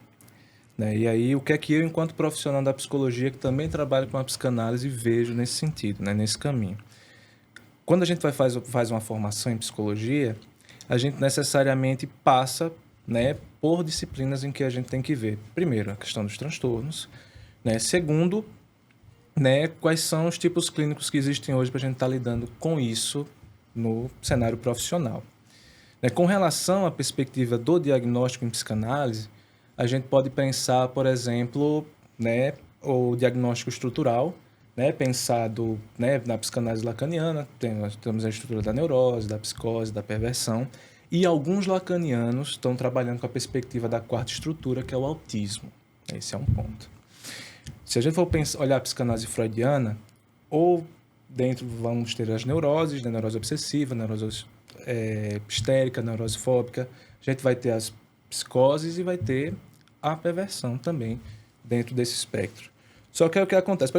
né? E aí, o que é que eu, enquanto profissional da psicologia, que também trabalho com a psicanálise, vejo nesse sentido, né? Nesse caminho. Quando a gente faz uma formação em psicologia, a gente necessariamente passa, né, por disciplinas em que a gente tem que ver, primeiro, a questão dos transtornos, né? Segundo, né, quais são os tipos clínicos que existem hoje para a gente estar lidando com isso no cenário profissional. Com relação à perspectiva do diagnóstico em psicanálise, a gente pode pensar, por exemplo, né, o diagnóstico estrutural, né, pensado, né, na psicanálise lacaniana, temos a estrutura da neurose, da psicose, da perversão, e alguns lacanianos estão trabalhando com a perspectiva da quarta estrutura, que é o autismo. Esse é um ponto. Se a gente for olhar a psicanálise freudiana, ou dentro vamos ter as neuroses, né, neurose obsessiva, neurose histérica, neurose fóbica, a gente vai ter as psicoses e vai ter a perversão também dentro desse espectro. Só que é o que acontece,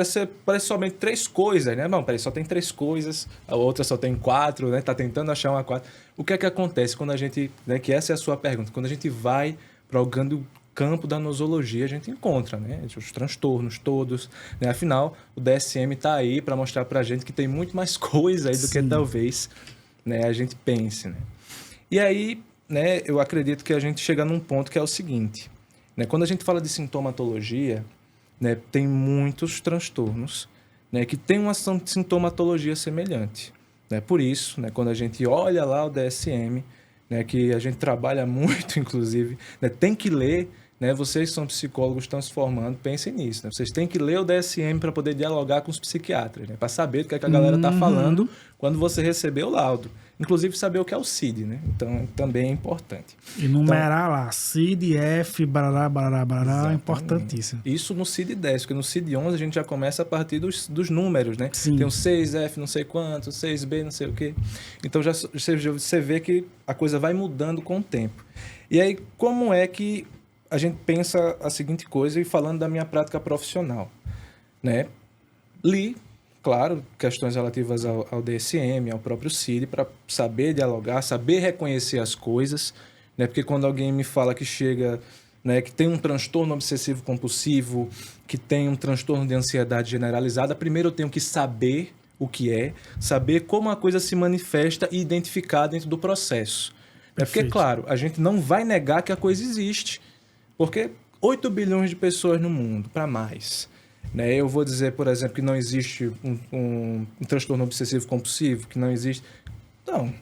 parece somente 3 coisas, né? Não, peraí, só tem 3 coisas, a outra só tem 4, né? Tá tentando achar uma 4. O que é que acontece quando a gente, né, que essa é a sua pergunta, quando a gente vai para o grande campo da nosologia, a gente encontra, né, os transtornos todos, né? Afinal, o DSM está aí para mostrar para a gente que tem muito mais coisa aí do que talvez, né, a gente pense, né? E aí, né, eu acredito que a gente chega num ponto que é o seguinte, né, quando a gente fala de sintomatologia, né, tem muitos transtornos, né, que tem uma sintomatologia semelhante, né? Por isso, né, quando a gente olha lá o DSM, né, que a gente trabalha muito, inclusive, né, tem que ler, né, vocês são psicólogos, estão se formando, pensem nisso, né? Vocês têm que ler o DSM para poder dialogar com os psiquiatras, né? Para saber do que, é que a galera está falando quando você receber o laudo. Inclusive saber o que é o CID, né? Então, também é importante. E numerar lá, CID, F, barará, barará, barará, é importantíssimo. Isso no CID-10, porque no CID-11 a gente já começa a partir dos números, né? Sim. Tem o 6F, não sei quanto, 6B, não sei o quê. Então, já você vê que a coisa vai mudando com o tempo. E aí, como é que a gente pensa a seguinte coisa, e falando da minha prática profissional, né? Li claro, questões relativas ao DSM, ao próprio CID, para saber dialogar, saber reconhecer as coisas, né? Porque quando alguém me fala que chega, né, que tem um transtorno obsessivo compulsivo, que tem um transtorno de ansiedade generalizada, primeiro eu tenho que saber o que é, saber como a coisa se manifesta e identificar dentro do processo. É porque, claro, a gente não vai negar que a coisa existe, porque 8 bilhões de pessoas no mundo, para mais. Né? Eu vou dizer, por exemplo, que não existe um transtorno obsessivo compulsivo, que não existe... Não.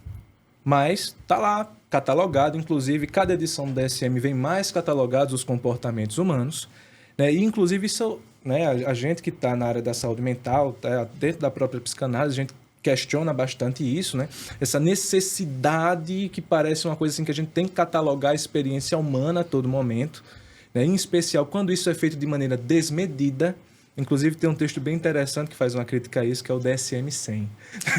Mas está lá, catalogado, inclusive, cada edição do DSM vem mais catalogados os comportamentos humanos, né? E, inclusive, isso, né, a gente que está na área da saúde mental, tá dentro da própria psicanálise, a gente questiona bastante isso, né? Essa necessidade que parece uma coisa assim que a gente tem que catalogar a experiência humana a todo momento, né? Em especial quando isso é feito de maneira desmedida. Inclusive tem um texto bem interessante que faz uma crítica a isso, que é o DSM-100,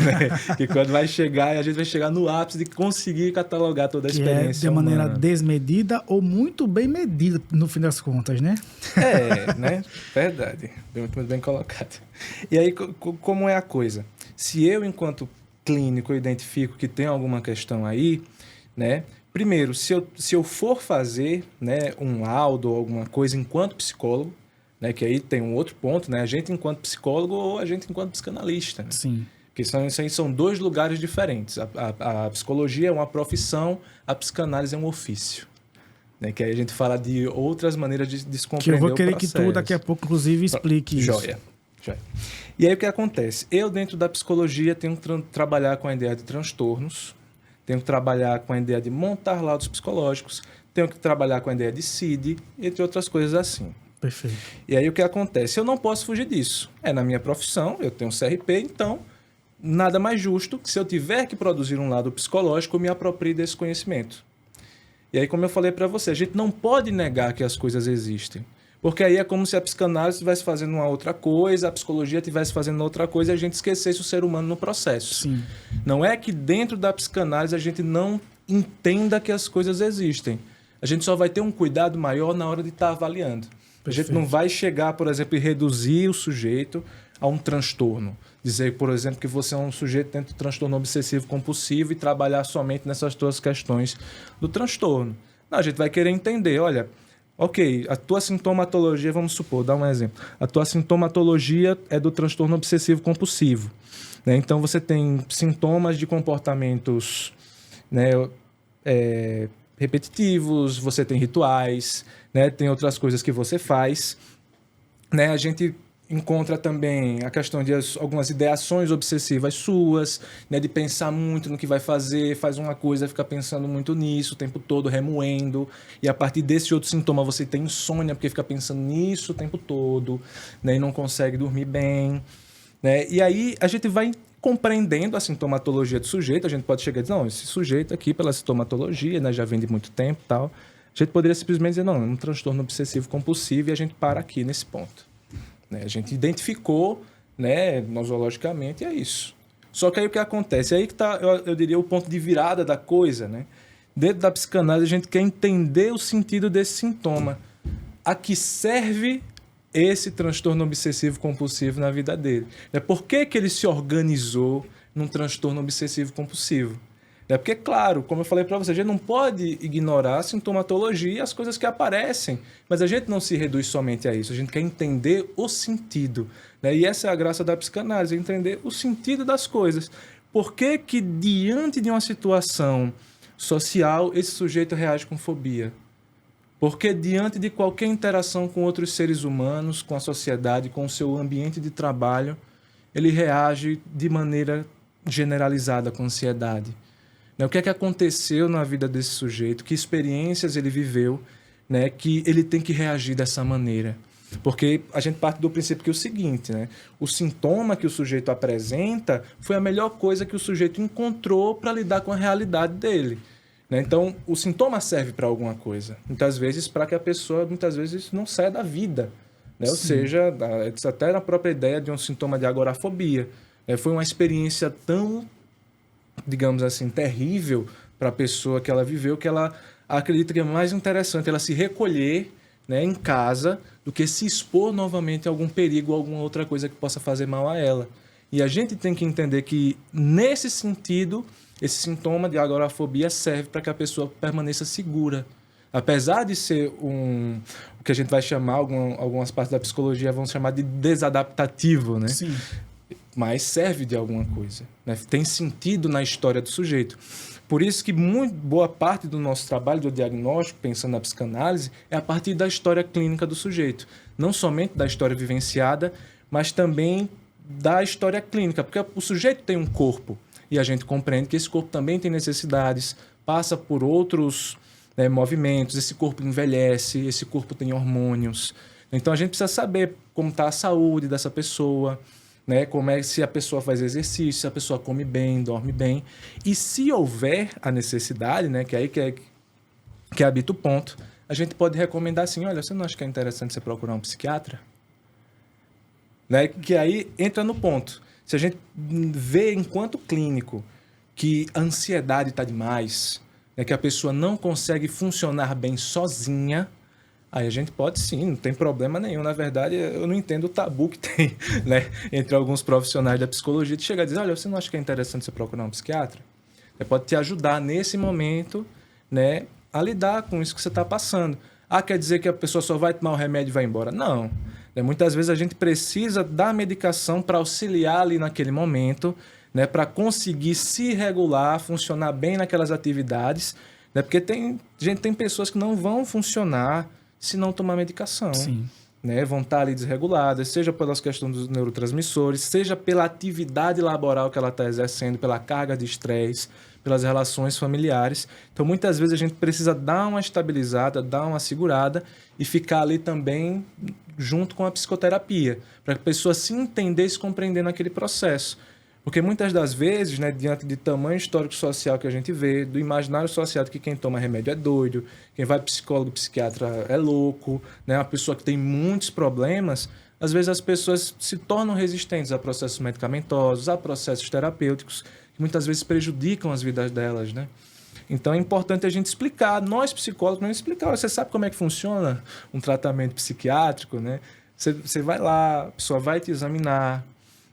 né? Que quando vai chegar, a gente vai chegar no ápice de conseguir catalogar toda a experiência humana. De maneira humana. desmedida ou muito bem medida, no fim das contas, né? Né? Verdade. Muito bem colocado. E aí, como é a coisa? Se eu, enquanto clínico, identifico que tem alguma questão aí, né? Primeiro, se eu for fazer, né, um laudo ou alguma coisa enquanto psicólogo, né, que aí tem um outro ponto, né? A gente enquanto psicólogo ou a gente enquanto psicanalista. Né? Sim. Que são dois lugares diferentes. A psicologia é uma profissão, a psicanálise é um ofício. Né? Que aí a gente fala de outras maneiras de compreender o processo. Que eu vou querer que tu daqui a pouco, inclusive, explique isso. Joia. E aí o que acontece? Eu, dentro da psicologia, tenho que trabalhar com a ideia de transtornos, tenho que trabalhar com a ideia de montar laudos psicológicos, tenho que trabalhar com a ideia de CID, entre outras coisas assim. Perfeito. E aí o que acontece? Eu não posso fugir disso. É na minha profissão, eu tenho um CRP, então nada mais justo que se eu tiver que produzir um lado psicológico, eu me aproprie desse conhecimento. E aí, como eu falei para você, a gente não pode negar que as coisas existem. Porque aí é como se a psicanálise estivesse fazendo uma outra coisa, a psicologia estivesse fazendo outra coisa e a gente esquecesse o ser humano no processo. Sim. Não é que dentro da psicanálise a gente não entenda que as coisas existem. A gente só vai ter um cuidado maior na hora de estar avaliando. A gente não vai chegar, por exemplo, e reduzir o sujeito a um transtorno. Dizer, por exemplo, que você é um sujeito dentro do transtorno obsessivo compulsivo e trabalhar somente nessas duas questões do transtorno. Não, a gente vai querer entender, olha, ok, a tua sintomatologia, vamos supor, dar um exemplo. A tua sintomatologia é do transtorno obsessivo compulsivo. Né? Então, você tem sintomas de comportamentos, né, repetitivos, você tem rituais, né? Tem outras coisas que você faz. Né? A gente encontra também a questão de algumas ideações obsessivas suas, né? De pensar muito no que vai fazer, faz uma coisa, fica pensando muito nisso o tempo todo, remoendo, e a partir desse outro sintoma você tem insônia, porque fica pensando nisso o tempo todo, né? E não consegue dormir bem. Né? E aí a gente vai compreendendo a sintomatologia do sujeito, a gente pode chegar e dizer, não, esse sujeito aqui, pela sintomatologia, né, já vem de muito tempo e tal. A gente poderia simplesmente dizer, não, é um transtorno obsessivo compulsivo e a gente para aqui nesse ponto. Né? A gente identificou, né, nosologicamente, e é isso. Só que aí o que acontece? Aí que está, eu diria, o ponto de virada da coisa. Né? Dentro da psicanálise, a gente quer entender o sentido desse sintoma. A que serve esse transtorno obsessivo compulsivo na vida dele? Por que ele se organizou num transtorno obsessivo compulsivo? Porque, claro, como eu falei para você, a gente não pode ignorar a sintomatologia e as coisas que aparecem, mas a gente não se reduz somente a isso, a gente quer entender o sentido. E essa é a graça da psicanálise, entender o sentido das coisas. Por que que, diante de uma situação social, esse sujeito reage com fobia? Porque, diante de qualquer interação com outros seres humanos, com a sociedade, com o seu ambiente de trabalho, ele reage de maneira generalizada com ansiedade. O que é que aconteceu na vida desse sujeito? Que experiências ele viveu, né, que ele tem que reagir dessa maneira? Porque a gente parte do princípio que é o seguinte, né? O sintoma que o sujeito apresenta foi a melhor coisa que o sujeito encontrou para lidar com a realidade dele. Né? Então, o sintoma serve para alguma coisa. Muitas vezes para que a pessoa, não saia da vida. Né? Ou seja, até na própria ideia de um sintoma de agorafobia. Foi uma experiência tão, digamos assim, terrível para a pessoa que ela viveu, que ela acredita que é mais interessante ela se recolher, né, em casa do que se expor novamente a algum perigo ou alguma outra coisa que possa fazer mal a ela. E a gente tem que entender que, nesse sentido, esse sintoma de agorafobia serve para que a pessoa permaneça segura. Apesar de ser o que a gente vai chamar, algumas partes da psicologia vão chamar de desadaptativo, né? Sim. Mas serve de alguma coisa, né? Tem sentido na história do sujeito. Por isso que boa parte do nosso trabalho do diagnóstico, pensando na psicanálise, é a partir da história clínica do sujeito. Não somente da história vivenciada, mas também da história clínica. Porque o sujeito tem um corpo e a gente compreende que esse corpo também tem necessidades, passa por outros movimentos, esse corpo envelhece, esse corpo tem hormônios. Então a gente precisa saber como está a saúde dessa pessoa, né? Como é se a pessoa faz exercício, se a pessoa come bem, dorme bem. E se houver a necessidade, né? Que aí que habita o ponto, a gente pode recomendar assim, olha, você não acha que é interessante você procurar um psiquiatra? Né? Que aí entra no ponto. Se a gente vê enquanto clínico que a ansiedade está demais, né? Que a pessoa não consegue funcionar bem sozinha, aí a gente pode sim, não tem problema nenhum. Na verdade, eu não entendo o tabu que tem, né, entre alguns profissionais da psicologia de chegar a dizer, olha, você não acha que é interessante você procurar um psiquiatra? Pode te ajudar nesse momento, né, a lidar com isso que você está passando. Quer dizer que a pessoa só vai tomar o remédio e vai embora? Não. Muitas vezes a gente precisa da medicação para auxiliar ali naquele momento, né, para conseguir se regular, funcionar bem naquelas atividades, né, porque tem pessoas que não vão funcionar se não tomar medicação. Sim. Né? Vão estar ali desreguladas, seja pelas questões dos neurotransmissores, seja pela atividade laboral que ela está exercendo, pela carga de estresse, pelas relações familiares. Então, muitas vezes a gente precisa dar uma estabilizada, dar uma segurada e ficar ali também junto com a psicoterapia, para que a pessoa se entender e se compreender naquele processo. Porque muitas das vezes, né, diante de tamanho histórico-social que a gente vê, do imaginário social de que quem toma remédio é doido, quem vai psicólogo, psiquiatra é louco, né, uma pessoa que tem muitos problemas, às vezes as pessoas se tornam resistentes a processos medicamentosos, a processos terapêuticos, que muitas vezes prejudicam as vidas delas, né? Então é importante a gente explicar, nós psicólogos, não explicar, você sabe como é que funciona um tratamento psiquiátrico, né? Você vai lá, a pessoa vai te examinar,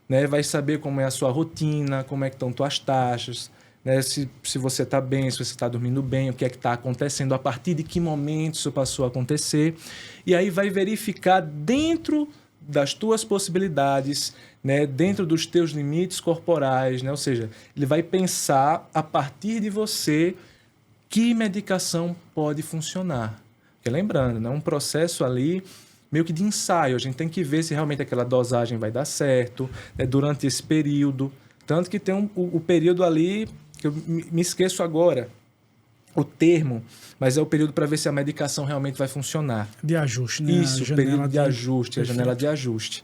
né, vai saber como é a sua rotina, como é que estão tuas taxas, né, se você está bem, se você está dormindo bem, o que é que está acontecendo, a partir de que momento isso passou a acontecer. E aí vai verificar dentro das tuas possibilidades, né, dentro dos teus limites corporais, né, ou seja, ele vai pensar a partir de você que medicação pode funcionar. Porque lembrando, né, um processo ali meio que de ensaio, a gente tem que ver se realmente aquela dosagem vai dar certo, né, durante esse período. Tanto que tem o período ali, que eu me esqueço agora, o termo, mas é o período para ver se a medicação realmente vai funcionar. De ajuste, né? Isso, o período de ajuste, a janela de ajuste.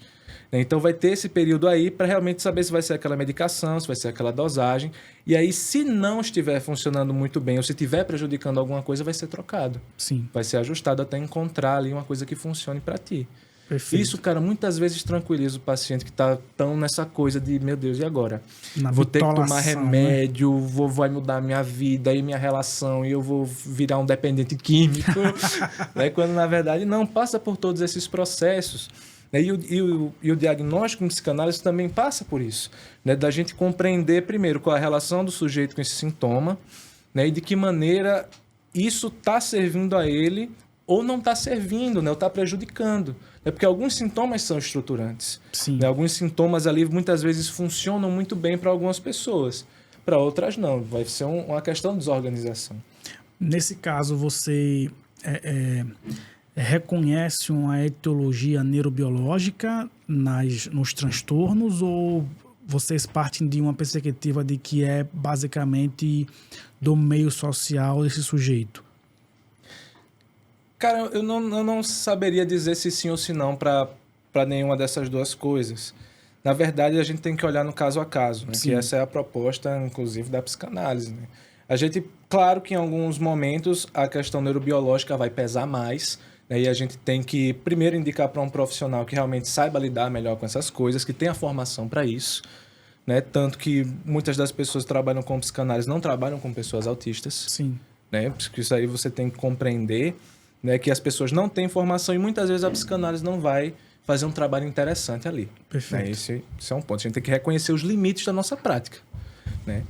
Então vai ter esse período aí para realmente saber se vai ser aquela medicação, se vai ser aquela dosagem. E aí, se não estiver funcionando muito bem ou se estiver prejudicando alguma coisa, vai ser trocado. Sim. Vai ser ajustado até encontrar ali uma coisa que funcione para ti. Perfeito. Isso, cara, muitas vezes tranquiliza o paciente que está tão nessa coisa de, meu Deus, e agora? Na vou ter que tomar bitolação, remédio, vai mudar a minha vida e minha relação e eu vou virar um dependente químico. Né? Quando, na verdade, não passa por todos esses processos. E o diagnóstico em psicanálise também passa por isso, né? Da gente compreender primeiro qual é a relação do sujeito com esse sintoma, né? E de que maneira isso está servindo a ele ou não está servindo, né? Ou está prejudicando. Né? Porque alguns sintomas são estruturantes. Sim. Né? Alguns sintomas ali muitas vezes funcionam muito bem para algumas pessoas, para outras não. Vai ser uma questão de desorganização. Nesse caso, você reconhece uma etiologia neurobiológica nos transtornos ou vocês partem de uma perspectiva de que é basicamente do meio social desse sujeito? Cara, eu não saberia dizer se sim ou se não para nenhuma dessas duas coisas. Na verdade, a gente tem que olhar no caso a caso, né? Que essa é a proposta, inclusive, da psicanálise. Né? A gente, claro que em alguns momentos a questão neurobiológica vai pesar mais, né? E a gente tem que primeiro indicar para um profissional que realmente saiba lidar melhor com essas coisas, que tenha formação para isso. Né? Tanto que muitas das pessoas que trabalham com psicanálise não trabalham com pessoas autistas. Sim. Né? Porque isso aí você tem que compreender, né, que as pessoas não têm formação e muitas vezes a psicanálise não vai fazer um trabalho interessante ali. Perfeito. Né? Esse é um ponto. A gente tem que reconhecer os limites da nossa prática. Né?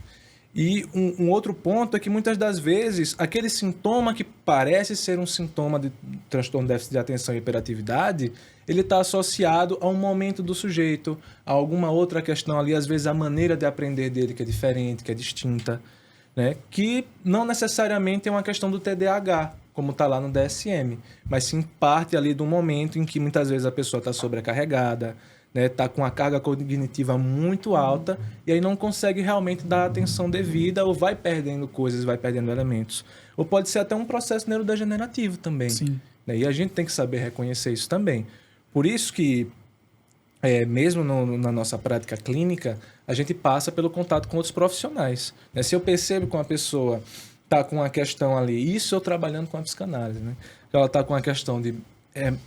E um outro ponto é que muitas das vezes aquele sintoma que parece ser um sintoma de transtorno de déficit de atenção e hiperatividade, ele está associado a um momento do sujeito, a alguma outra questão ali, às vezes a maneira de aprender dele que é diferente, que é distinta, né? Que não necessariamente é uma questão do TDAH, como está lá no DSM, mas sim parte ali do momento em que muitas vezes a pessoa está sobrecarregada, né, tá com a carga cognitiva muito alta e aí não consegue realmente dar a atenção devida ou vai perdendo coisas, vai perdendo elementos. Ou pode ser até um processo neurodegenerativo também. Sim. Né? E a gente tem que saber reconhecer isso também. Por isso que, mesmo na nossa prática clínica, a gente passa pelo contato com outros profissionais. Né? Se eu percebo que uma pessoa está com uma questão ali, isso eu trabalhando com a psicanálise, né? Ela está com uma questão de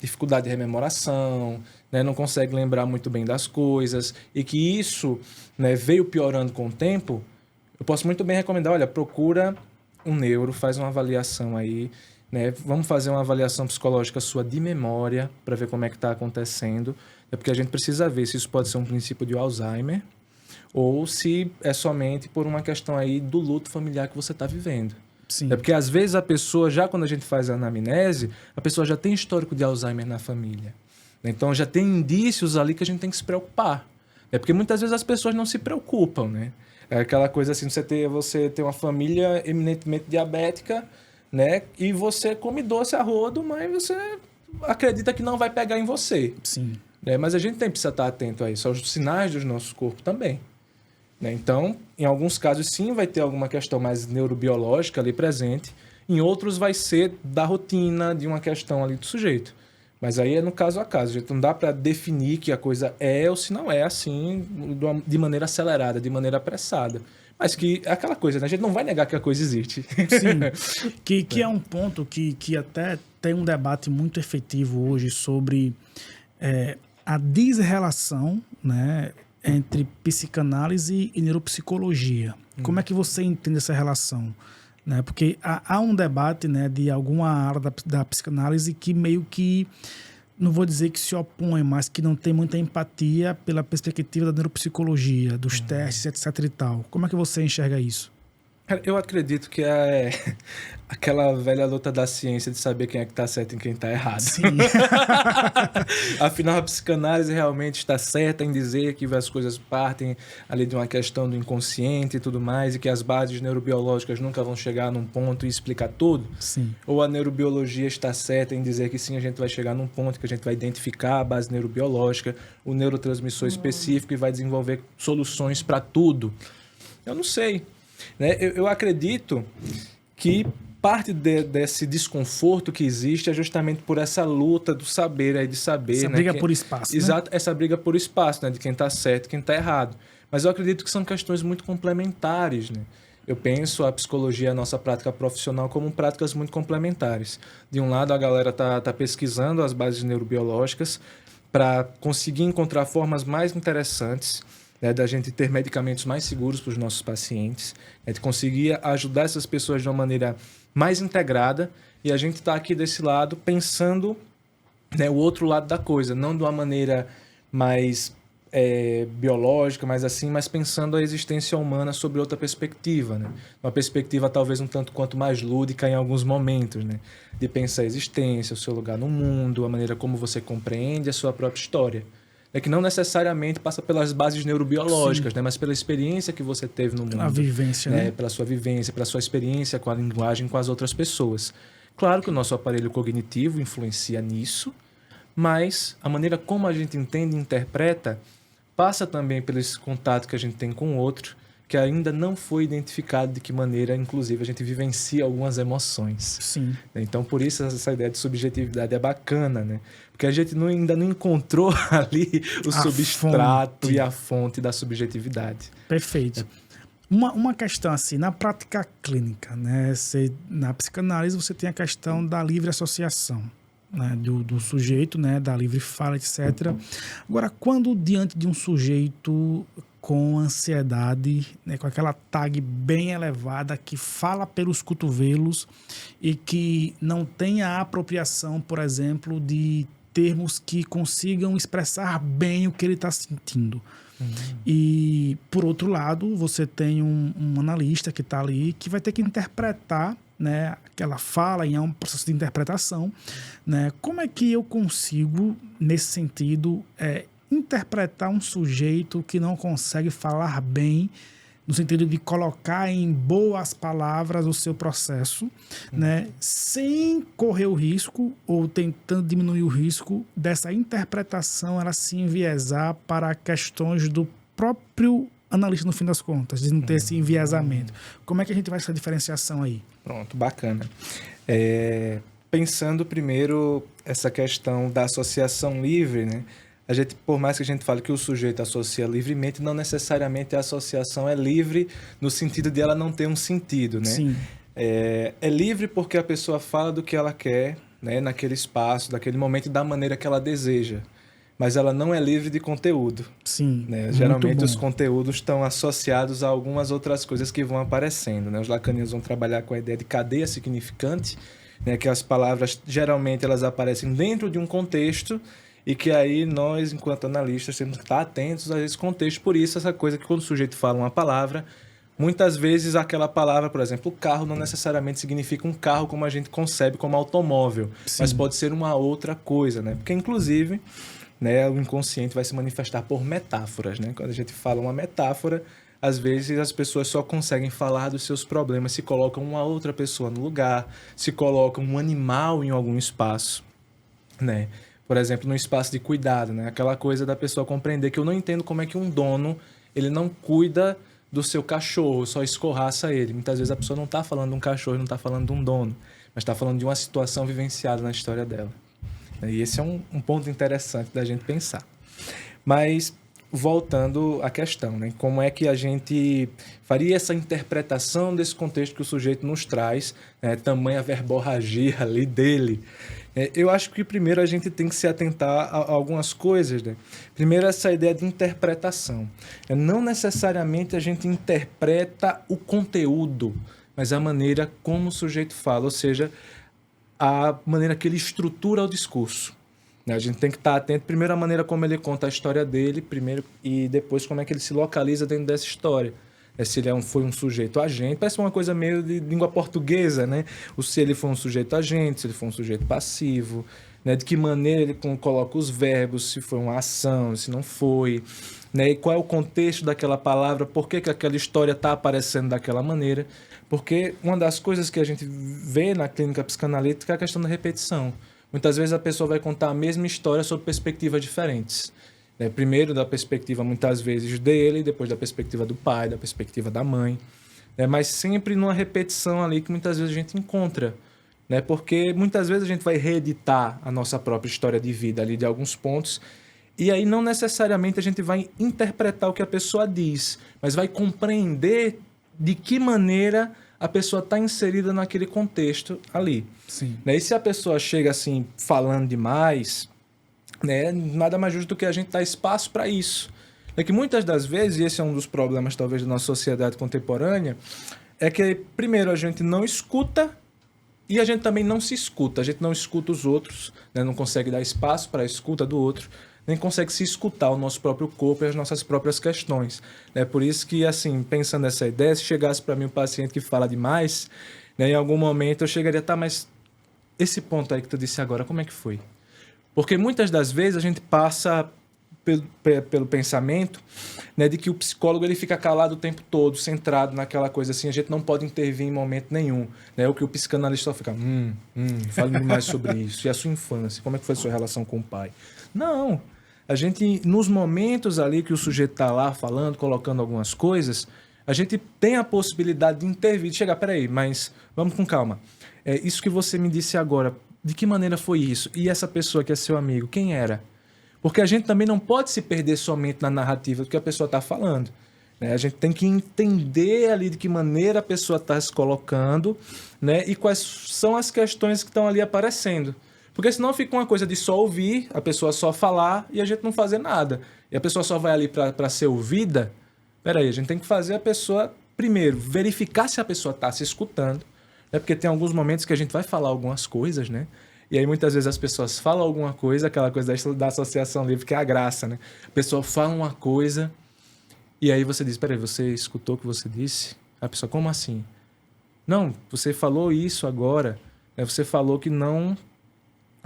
dificuldade de rememoração, né, não consegue lembrar muito bem das coisas, e que isso, né, veio piorando com o tempo, eu posso muito bem recomendar, olha, procura um neuro, faz uma avaliação aí, né, vamos fazer uma avaliação psicológica sua de memória, para ver como é que está acontecendo, porque a gente precisa ver se isso pode ser um princípio de Alzheimer, ou se é somente por uma questão aí do luto familiar que você está vivendo. Sim. É porque às vezes a pessoa, já quando a gente faz a anamnese, a pessoa já tem histórico de Alzheimer na família. Então já tem indícios ali que a gente tem que se preocupar. É porque muitas vezes as pessoas não se preocupam, né? É aquela coisa assim, você ter uma família eminentemente diabética, né? E você come doce a rodo, mas você acredita que não vai pegar em você. Sim. Mas a gente tem que estar atento a isso, aos sinais dos nossos corpos também. Então, em alguns casos, sim, vai ter alguma questão mais neurobiológica ali presente. Em outros, vai ser da rotina, de uma questão ali do sujeito. Mas aí é no caso a caso. A gente não dá para definir que a coisa é ou se não é assim, de maneira acelerada, de maneira apressada. Mas que é aquela coisa, né? A gente não vai negar que a coisa existe. Sim. Que é um ponto que até tem um debate muito efetivo hoje sobre a desrelação, né, entre psicanálise e neuropsicologia. Como é que você entende essa relação? Né? Porque há um debate, né, de alguma área da psicanálise que meio que, não vou dizer que se opõe, mas que não tem muita empatia pela perspectiva da neuropsicologia, dos testes, etc. e tal. Como é que você enxerga isso? Eu acredito que é aquela velha luta da ciência de saber quem é que está certo e quem está errado. Sim. Afinal, a psicanálise realmente está certa em dizer que as coisas partem ali de uma questão do inconsciente e tudo mais, e que as bases neurobiológicas nunca vão chegar num ponto e explicar tudo? Sim. Ou a neurobiologia está certa em dizer que sim, a gente vai chegar num ponto que a gente vai identificar a base neurobiológica, o neurotransmissor específico e vai desenvolver soluções para tudo? Eu não sei. Né? Eu acredito que parte desse desconforto que existe é justamente por essa luta do saber, aí de saber. Essa briga por espaço. Exato, né? Essa briga por espaço, né? De quem está certo e quem está errado. Mas eu acredito que são questões muito complementares. Né? Eu penso a psicologia, a nossa prática profissional, como práticas muito complementares. De um lado, a galera está pesquisando as bases neurobiológicas para conseguir encontrar formas mais interessantes, né, da gente ter medicamentos mais seguros para os nossos pacientes, de conseguir ajudar essas pessoas de uma maneira mais integrada, e a gente está aqui desse lado pensando, né, o outro lado da coisa, não de uma maneira mais biológica, mas pensando a existência humana sobre outra perspectiva, né? Uma perspectiva talvez um tanto quanto mais lúdica em alguns momentos, né? De pensar a existência, o seu lugar no mundo, a maneira como você compreende a sua própria história. É que não necessariamente passa pelas bases neurobiológicas, né? Mas pela experiência que você teve no mundo. A vivência, né? Pela sua vivência, pela sua experiência com a linguagem, com as outras pessoas. Claro que o nosso aparelho cognitivo influencia nisso, mas a maneira como a gente entende e interpreta passa também pelo esse contato que a gente tem com o outro, que ainda não foi identificado de que maneira, inclusive, a gente vivencia algumas emoções. Sim. Então, por isso, essa ideia de subjetividade é bacana, né? Porque a gente ainda não encontrou ali o substrato e a fonte da subjetividade. Perfeito. Uma questão assim, na prática clínica, né? Na psicanálise você tem a questão da livre associação, né? Do sujeito, né? Da livre fala, etc. Agora, quando diante de um sujeito com ansiedade, né, com aquela tag bem elevada, que fala pelos cotovelos e que não tem a apropriação, por exemplo, de termos que consigam expressar bem o que ele está sentindo. E, por outro lado, você tem um analista que está ali que vai ter que interpretar, né, aquela fala em um processo de interpretação. Né? Como é que eu consigo, nesse sentido, interpretar um sujeito que não consegue falar bem, no sentido de colocar em boas palavras o seu processo, né, sem correr o risco ou tentando diminuir o risco dessa interpretação ela se enviesar para questões do próprio analista no fim das contas, de não ter esse enviesamento. Como é que a gente vai essa diferenciação aí? Pronto, bacana. Pensando primeiro essa questão da associação livre, né? A gente, por mais que a gente fale que o sujeito associa livremente, não necessariamente a associação é livre no sentido de ela não ter um sentido, né? Sim. É livre porque a pessoa fala do que ela quer, né, naquele espaço, naquele momento e da maneira que ela deseja. Mas ela não é livre de conteúdo. Sim, né? Geralmente os conteúdos estão associados a algumas outras coisas que vão aparecendo, né? Os lacanianos vão trabalhar com a ideia de cadeia significante, né, que as palavras geralmente elas aparecem dentro de um contexto e que aí nós, enquanto analistas, temos que estar atentos a esse contexto. Por isso, essa coisa que quando o sujeito fala uma palavra, muitas vezes aquela palavra, por exemplo, o carro não necessariamente significa um carro como a gente concebe como automóvel, Sim. mas pode ser uma outra coisa, né? Porque, inclusive, né, o inconsciente vai se manifestar por metáforas, né? Quando a gente fala uma metáfora, às vezes as pessoas só conseguem falar dos seus problemas se colocam uma outra pessoa no lugar, se colocam um animal em algum espaço, né? Por exemplo, no espaço de cuidado, né? Aquela coisa da pessoa compreender que eu não entendo como é que um dono ele não cuida do seu cachorro, só escorraça ele. Muitas vezes a pessoa não está falando de um cachorro, não está falando de um dono, mas está falando de uma situação vivenciada na história dela. E esse é um ponto interessante da gente pensar. Mas, voltando à questão, né? Como é que a gente faria essa interpretação desse contexto que o sujeito nos traz, né? Tamanha verborragia ali dele. Eu acho que primeiro a gente tem que se atentar a algumas coisas, né? Primeiro, essa ideia de interpretação. Não necessariamente a gente interpreta o conteúdo, mas a maneira como o sujeito fala, ou seja, a maneira que ele estrutura o discurso. A gente tem que estar atento, primeiro, à maneira como ele conta a história dele, primeiro, e depois como é que ele se localiza dentro dessa história. Se ele foi um sujeito agente, parece uma coisa meio de língua portuguesa, né? Ou se ele foi um sujeito agente, se ele foi um sujeito passivo, né? De que maneira ele coloca os verbos, se foi uma ação, se não foi, né? E qual é o contexto daquela palavra, por que aquela história está aparecendo daquela maneira. Porque uma das coisas que a gente vê na clínica psicanalítica é a questão da repetição. Muitas vezes a pessoa vai contar a mesma história sob perspectivas diferentes. Primeiro da perspectiva, muitas vezes, dele, depois da perspectiva do pai, da perspectiva da mãe. Mas sempre numa repetição ali que muitas vezes a gente encontra. Porque muitas vezes a gente vai reeditar a nossa própria história de vida ali de alguns pontos e aí não necessariamente a gente vai interpretar o que a pessoa diz, mas vai compreender de que maneira a pessoa está inserida naquele contexto ali. Sim. E se a pessoa chega assim, falando demais, né, nada mais justo do que a gente dar espaço para isso. É que muitas das vezes, e esse é um dos problemas talvez da nossa sociedade contemporânea, é que primeiro a gente não escuta e a gente também não se escuta. A gente não escuta os outros, né, não consegue dar espaço para a escuta do outro, nem consegue se escutar o nosso próprio corpo e as nossas próprias questões. É por isso que, assim, pensando nessa ideia, se chegasse para mim um paciente que fala demais, né, em algum momento eu chegaria, tá, mas esse ponto aí que tu disse agora, como é que foi? Porque muitas das vezes a gente passa pelo pensamento, né, de que o psicólogo ele fica calado o tempo todo, centrado naquela coisa assim, a gente não pode intervir em momento nenhum. Né? O que o psicanalista só fica, fale mais sobre isso. E a sua infância, como é que foi a sua relação com o pai? Não. A gente, nos momentos ali que o sujeito está lá falando, colocando algumas coisas, a gente tem a possibilidade de intervir, de chegar, peraí, mas vamos com calma. Isso que você me disse agora, de que maneira foi isso? E essa pessoa que é seu amigo, quem era? Porque a gente também não pode se perder somente na narrativa do que a pessoa está falando. Né? A gente tem que entender ali de que maneira a pessoa está se colocando, né? E quais são as questões que estão ali aparecendo. Porque senão fica uma coisa de só ouvir, a pessoa só falar e a gente não fazer nada. E a pessoa só vai ali para ser ouvida. Peraí, a gente tem que fazer a pessoa, primeiro, verificar se a pessoa está se escutando. Porque tem alguns momentos que a gente vai falar algumas coisas, né? E aí muitas vezes as pessoas falam alguma coisa, aquela coisa da associação livre, que é a graça, né? A pessoa fala uma coisa e aí você diz, peraí, você escutou o que você disse? A pessoa, como assim? Não, você falou isso agora, né? Você falou que não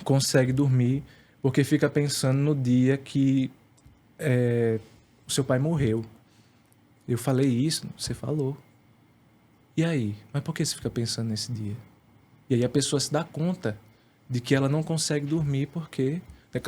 consegue dormir porque fica pensando no dia que o seu pai morreu. Eu falei isso, você falou. E aí? Mas por que você fica pensando nesse dia? E aí a pessoa se dá conta de que ela não consegue dormir porque...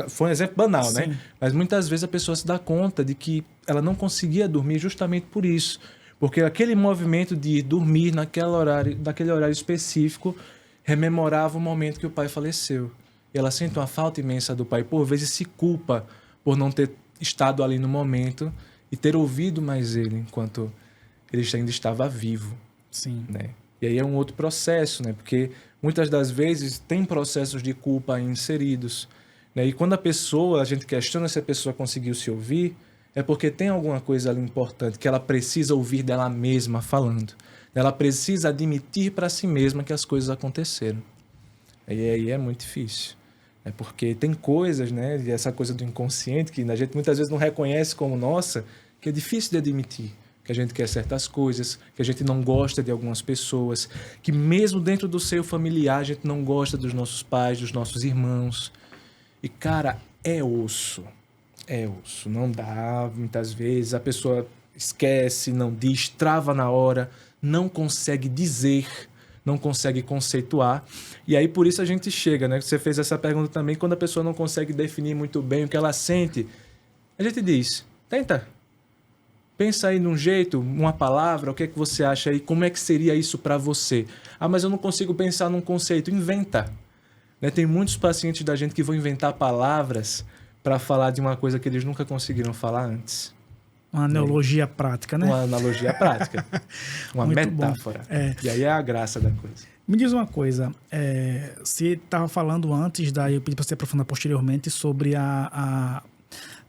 Foi um exemplo banal, Sim. né? Mas muitas vezes a pessoa se dá conta de que ela não conseguia dormir justamente por isso. Porque aquele movimento de dormir naquele horário específico rememorava o momento que o pai faleceu. E ela sente uma falta imensa do pai. Por vezes se culpa por não ter estado ali no momento e ter ouvido mais ele enquanto ele ainda estava vivo. Sim. Né? E aí é um outro processo, né? Porque muitas das vezes tem processos de culpa aí inseridos. Né? E quando a gente questiona se a pessoa conseguiu se ouvir, é porque tem alguma coisa ali importante que ela precisa ouvir dela mesma falando. Ela precisa admitir para si mesma que as coisas aconteceram. E aí é muito difícil. É porque tem coisas, né? E essa coisa do inconsciente que a gente muitas vezes não reconhece como nossa, que é difícil de admitir. Que a gente quer certas coisas, que a gente não gosta de algumas pessoas, que mesmo dentro do seio familiar a gente não gosta dos nossos pais, dos nossos irmãos. E, cara, é osso. É osso. Não dá, muitas vezes, a pessoa esquece, não diz, trava na hora, não consegue dizer, não consegue conceituar. E aí, por isso a gente chega, né? Você fez essa pergunta também, quando a pessoa não consegue definir muito bem o que ela sente, a gente diz, tenta. Pensa aí num jeito, uma palavra, o que é que você acha aí? Como é que seria isso para você? Ah, mas eu não consigo pensar num conceito. Inventa. Né? Tem muitos pacientes da gente que vão inventar palavras para falar de uma coisa que eles nunca conseguiram falar antes. Uma analogia prática, né? Uma analogia prática. Uma Muito metáfora. É. E aí é a graça da coisa. Me diz uma coisa, você estava falando antes, daí eu pedi para você aprofundar posteriormente sobre a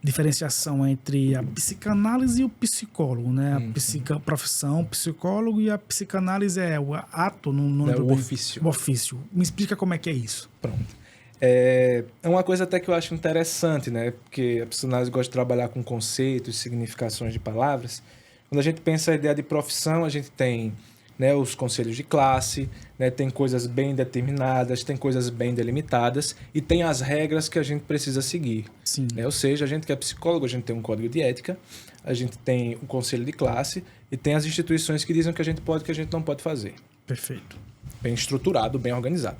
diferenciação entre a psicanálise e o psicólogo, né? A profissão, psicólogo, e a psicanálise é o ato, não É o ofício. O ofício. Me explica como é que é isso. Pronto. É uma coisa até que eu acho interessante, né? Porque a psicanálise gosta de trabalhar com conceitos, significações de palavras. Quando a gente pensa a ideia de profissão, a gente tem, né, os conselhos de classe, né, tem coisas bem determinadas, tem coisas bem delimitadas e tem as regras que a gente precisa seguir. Sim. Né? Ou seja, a gente que é psicólogo, a gente tem um código de ética, a gente tem um conselho de classe e tem as instituições que dizem o que a gente pode e o que a gente não pode fazer. Perfeito. Bem estruturado, bem organizado.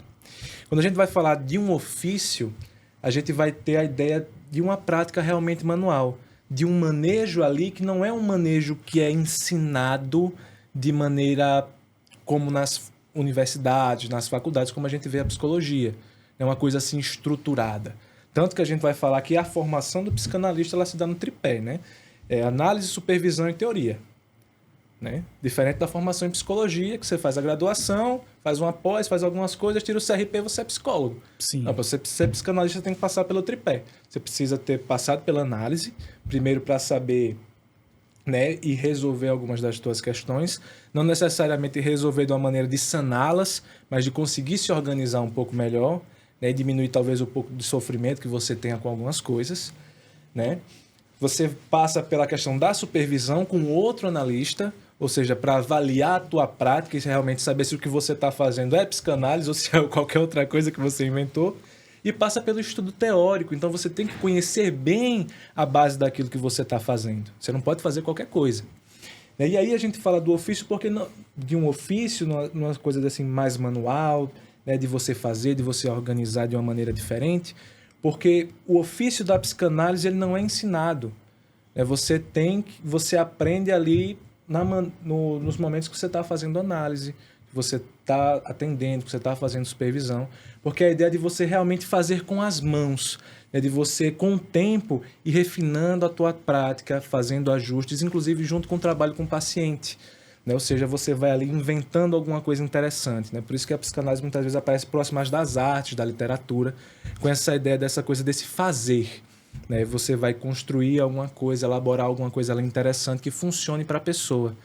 Quando a gente vai falar de um ofício, a gente vai ter a ideia de uma prática realmente manual, de um manejo ali que não é um manejo que é ensinado de maneira como nas universidades, nas faculdades, como a gente vê a psicologia. É uma coisa assim estruturada. Tanto que a gente vai falar que a formação do psicanalista ela se dá no tripé, né? É análise, supervisão e teoria. Né? Diferente da formação em psicologia, que você faz a graduação, faz uma pós, faz algumas coisas, tira o CRP, você é psicólogo. Sim. Não, para você ser psicanalista, você tem que passar pelo tripé. Você precisa ter passado pela análise, primeiro para saber, né, e resolver algumas das suas questões, não necessariamente resolver de uma maneira de saná-las, mas de conseguir se organizar um pouco melhor, né, e diminuir talvez um pouco de sofrimento que você tenha com algumas coisas, né? Você passa pela questão da supervisão com outro analista, ou seja, para avaliar a tua prática e realmente saber se o que você está fazendo é psicanálise ou se é qualquer outra coisa que você inventou. E passa pelo estudo teórico. Então, você tem que conhecer bem a base daquilo que você está fazendo. Você não pode fazer qualquer coisa. E aí a gente fala do ofício porque de um ofício, numa coisa assim mais manual, né, de você fazer, de você organizar de uma maneira diferente. Porque o ofício da psicanálise ele não é ensinado. Você aprende ali nos momentos que você está fazendo análise, que você está atendendo, que você está fazendo supervisão. Porque a ideia é de você realmente fazer com as mãos, de você, com o tempo, ir refinando a tua prática, fazendo ajustes, inclusive junto com o trabalho com o paciente. Ou seja, você vai ali inventando alguma coisa interessante. Por isso que a psicanálise muitas vezes aparece próxima das artes, da literatura, com essa ideia dessa coisa desse fazer. Você vai construir alguma coisa, elaborar alguma coisa ali interessante que funcione para a pessoa.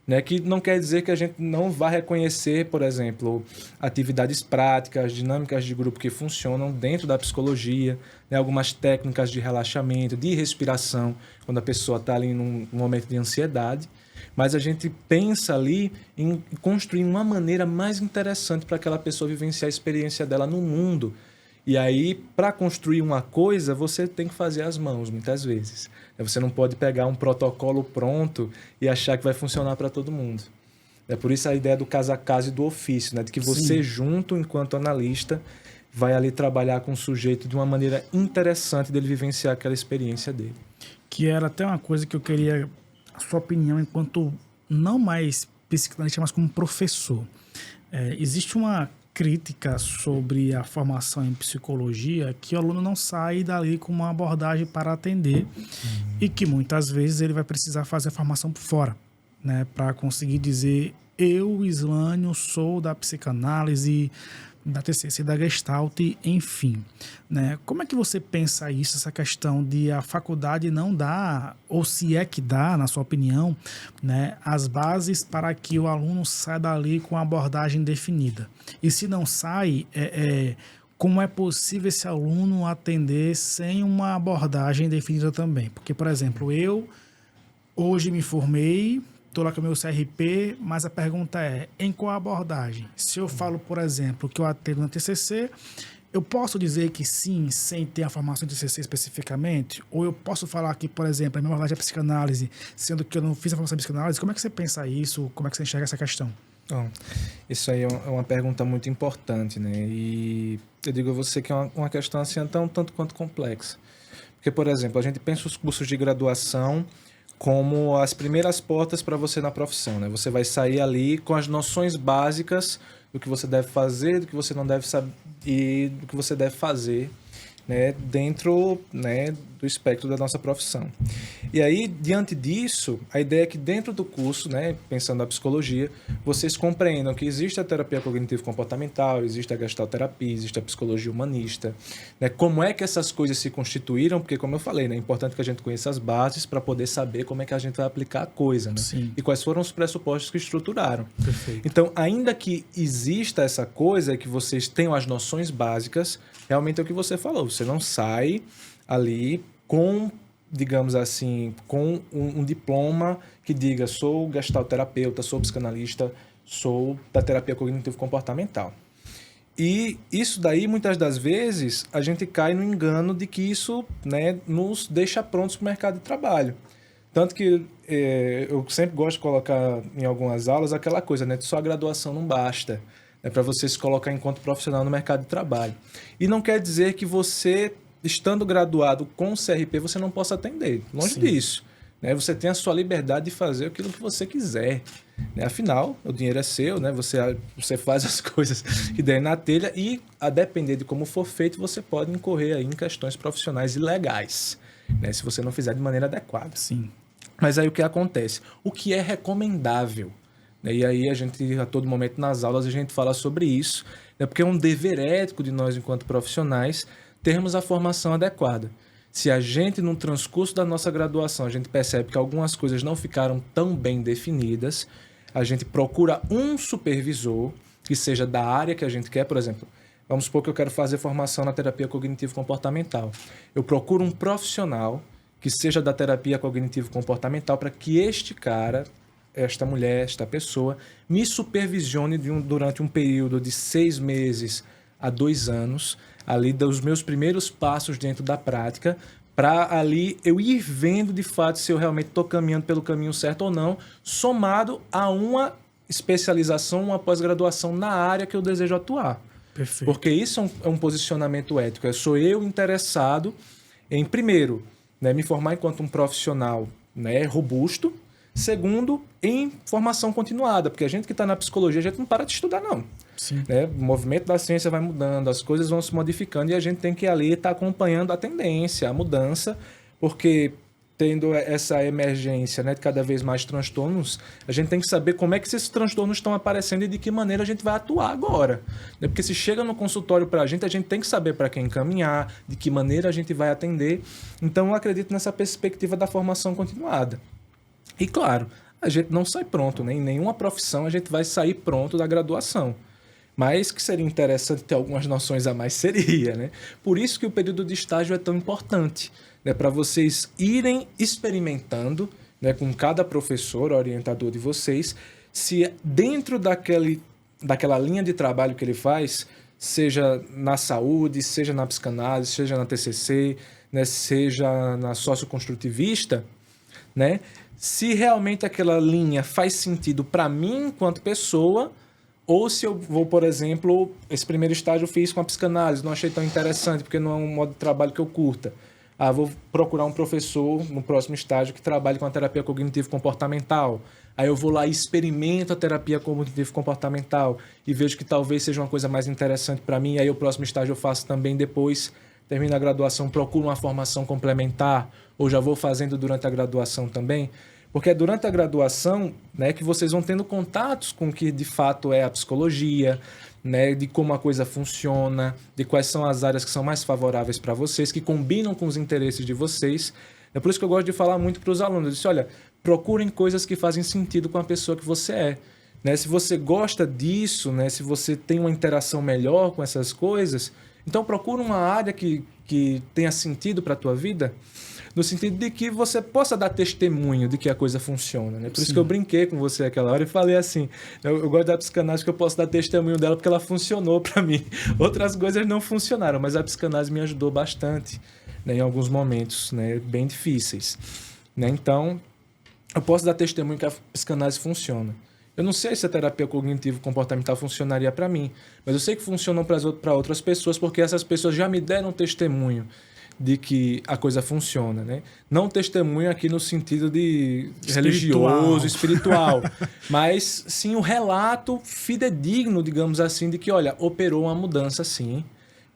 né? Que não quer dizer que a gente não vá reconhecer, por exemplo, atividades práticas, dinâmicas de grupo que funcionam dentro da psicologia, né? Algumas técnicas de relaxamento, de respiração, quando a pessoa está ali num momento de ansiedade. Mas a gente pensa ali em construir uma maneira mais interessante para aquela pessoa vivenciar a experiência dela no mundo. E aí, para construir uma coisa, você tem que fazer as mãos, muitas vezes. Você não pode pegar um protocolo pronto e achar que vai funcionar para todo mundo. É por isso a ideia do casa a casa e do ofício, né? De que você, junto, enquanto analista, vai ali trabalhar com o sujeito de uma maneira interessante dele vivenciar aquela experiência dele. Que era até uma coisa que eu queria a sua opinião enquanto não mais psicanalista, mas como professor. Existe uma crítica sobre a formação em psicologia que o aluno não sai dali com uma abordagem para atender e que muitas vezes ele vai precisar fazer a formação por fora, né, para conseguir dizer eu, Islânio, sou da psicanálise, da TCC, da Gestalt, enfim. Né? Como é que você pensa isso, essa questão de a faculdade não dar, ou se é que dá, na sua opinião, né, as bases para que o aluno saia dali com a abordagem definida? E se não sai, como é possível esse aluno atender sem uma abordagem definida também? Porque, por exemplo, eu hoje me formei, estou lá com o meu CRP, mas a pergunta é, em qual abordagem? Se eu falo, por exemplo, que eu atendo na TCC, eu posso dizer que sim, sem ter a formação de TCC especificamente? Ou eu posso falar que, por exemplo, a minha abordagem é psicanálise, sendo que eu não fiz a formação de psicanálise? Como é que você pensa isso? Como é que você enxerga essa questão? Bom, isso aí é uma pergunta muito importante, né? E eu digo a você que é uma questão assim, até um tanto quanto complexa. Porque, por exemplo, a gente pensa os cursos de graduação como as primeiras portas para você na profissão, né? Você vai sair ali com as noções básicas do que você deve fazer, do que você não deve saber e do que você deve fazer, né, dentro, né, do espectro da nossa profissão. E aí, diante disso, a ideia é que dentro do curso, né, pensando na psicologia, vocês compreendam que existe a terapia cognitivo-comportamental, existe a gestalterapia, existe a psicologia humanista, né, como é que essas coisas se constituíram, porque, como eu falei, né, é importante que a gente conheça as bases para poder saber como é que a gente vai aplicar a coisa, né? Sim. E quais foram os pressupostos que estruturaram. Perfeito. Então, ainda que exista essa coisa, que vocês tenham as noções básicas, realmente é o que você falou, você não sai ali com, digamos assim, com um diploma que diga sou gestalterapeuta, sou psicanalista, sou da terapia cognitivo-comportamental. E isso daí, muitas das vezes, a gente cai no engano de que isso, né, nos deixa prontos para o mercado de trabalho. Tanto que eu sempre gosto de colocar em algumas aulas aquela coisa, né, de só a graduação não basta. É para você se colocar enquanto profissional no mercado de trabalho. E não quer dizer que você, estando graduado com CRP, você não possa atender. Longe disso. Né? Você tem a sua liberdade de fazer aquilo que você quiser. Né? Afinal, o dinheiro é seu, né? Você faz as coisas que der na telha e, a depender de como for feito, você pode incorrer aí em questões profissionais e legais, né? Se você não fizer de maneira adequada. Sim. Mas aí o que acontece? O que é recomendável? E aí a gente, a todo momento nas aulas, a gente fala sobre isso, né? Porque é um dever ético de nós, enquanto profissionais, termos a formação adequada. Se a gente, no transcurso da nossa graduação, a gente percebe que algumas coisas não ficaram tão bem definidas, a gente procura um supervisor que seja da área que a gente quer. Por exemplo, vamos supor que eu quero fazer formação na terapia cognitivo-comportamental. Eu procuro um profissional que seja da terapia cognitivo-comportamental para que este cara, esta mulher, esta pessoa, me supervisione durante um período de 6 meses a 2 anos, ali dos meus primeiros passos dentro da prática, para ali eu ir vendo de fato se eu realmente estou caminhando pelo caminho certo ou não, somado a uma especialização, uma pós-graduação na área que eu desejo atuar. Perfeito. Porque isso é um posicionamento ético. Sou eu interessado em, primeiro, né, me formar enquanto um profissional, né, robusto. Segundo, em formação continuada, porque a gente que está na psicologia, a gente não para de estudar, não. Sim. Né? O movimento da ciência vai mudando, as coisas vão se modificando e a gente tem que ali estar acompanhando a tendência, a mudança, porque tendo essa emergência, né, de cada vez mais transtornos, a gente tem que saber como é que esses transtornos estão aparecendo e de que maneira a gente vai atuar agora. Né? Porque se chega no consultório para a gente tem que saber para quem encaminhar, de que maneira a gente vai atender. Então, eu acredito nessa perspectiva da formação continuada. E, claro, a gente não sai pronto, né? Em nenhuma profissão a gente vai sair pronto da graduação. Mas que seria interessante ter algumas noções a mais, seria, né? Por isso que o período de estágio é tão importante, né? Para vocês irem experimentando, né? Com cada professor, orientador de vocês, se dentro daquela linha de trabalho que ele faz, seja na saúde, seja na psicanálise, seja na TCC, né? Seja na socioconstrutivista, né? Se realmente aquela linha faz sentido para mim enquanto pessoa, ou se eu vou, por exemplo, esse primeiro estágio eu fiz com a psicanálise, não achei tão interessante, porque não é um modo de trabalho que eu curta. Vou procurar um professor no próximo estágio que trabalhe com a terapia cognitivo-comportamental. Aí eu vou lá e experimento a terapia cognitivo-comportamental e vejo que talvez seja uma coisa mais interessante para mim. Aí o próximo estágio eu faço também depois, termino a graduação, procuro uma formação complementar, ou já vou fazendo durante a graduação também. Porque é durante a graduação, né, que vocês vão tendo contatos com o que de fato é a psicologia, né, de como a coisa funciona, de quais são as áreas que são mais favoráveis para vocês, que combinam com os interesses de vocês. É por isso que eu gosto de falar muito para os alunos. Eu disse, olha, procurem coisas que fazem sentido com a pessoa que você é. Né? Se você gosta disso, né, se você tem uma interação melhor com essas coisas, então procura uma área que tenha sentido para a tua vida, no sentido de que você possa dar testemunho de que a coisa funciona, né? Por isso que eu brinquei com você aquela hora e falei assim, eu gosto da psicanálise porque eu posso dar testemunho dela porque ela funcionou para mim. Outras coisas não funcionaram, mas a psicanálise me ajudou bastante, né, em alguns momentos, né, bem difíceis. Né? Então, eu posso dar testemunho que a psicanálise funciona. Eu não sei se a terapia cognitivo-comportamental funcionaria para mim, mas eu sei que funcionam para outras pessoas porque essas pessoas já me deram testemunho de que a coisa funciona, né? Não testemunho aqui no sentido de religioso, espiritual, mas sim o relato fidedigno, digamos assim, de que, olha, operou uma mudança sim,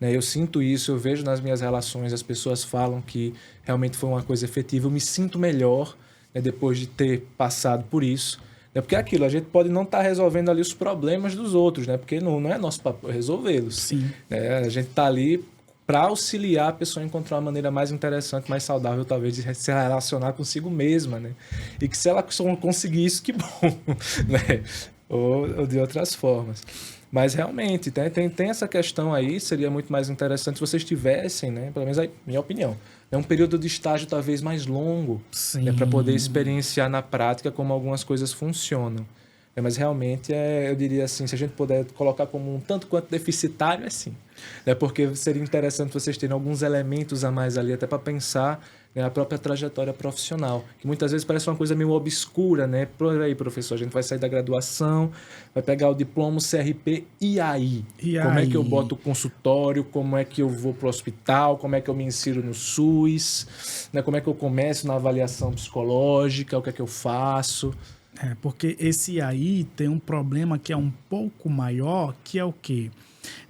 né? Eu sinto isso, eu vejo nas minhas relações, as pessoas falam que realmente foi uma coisa efetiva, eu me sinto melhor, né, depois de ter passado por isso, né? Porque é aquilo, a gente pode não estar resolvendo ali os problemas dos outros, né? Porque não é nosso papel resolvê-los. Sim. Né? A gente está ali para auxiliar a pessoa a encontrar uma maneira mais interessante, mais saudável, talvez, de se relacionar consigo mesma, né? E que se ela conseguir isso, que bom, né? Ou de outras formas. Mas, realmente, tem essa questão aí, seria muito mais interessante se vocês tivessem, né? Pelo menos aí, minha opinião, é um período de estágio talvez mais longo, né? Para poder experienciar na prática como algumas coisas funcionam. Mas realmente, eu diria assim, se a gente puder colocar como um tanto quanto deficitário, é sim. Porque seria interessante vocês terem alguns elementos a mais ali, até para pensar, né, a própria trajetória profissional, que muitas vezes parece uma coisa meio obscura, né? Por aí, professor, a gente vai sair da graduação, vai pegar o diploma, o CRP, e aí? Como é que eu boto o consultório? Como é que eu vou para o hospital? Como é que eu me insiro no SUS? Né? Como é que eu começo na avaliação psicológica? O que é que eu faço? Porque esse aí tem um problema que é um pouco maior, que é o quê?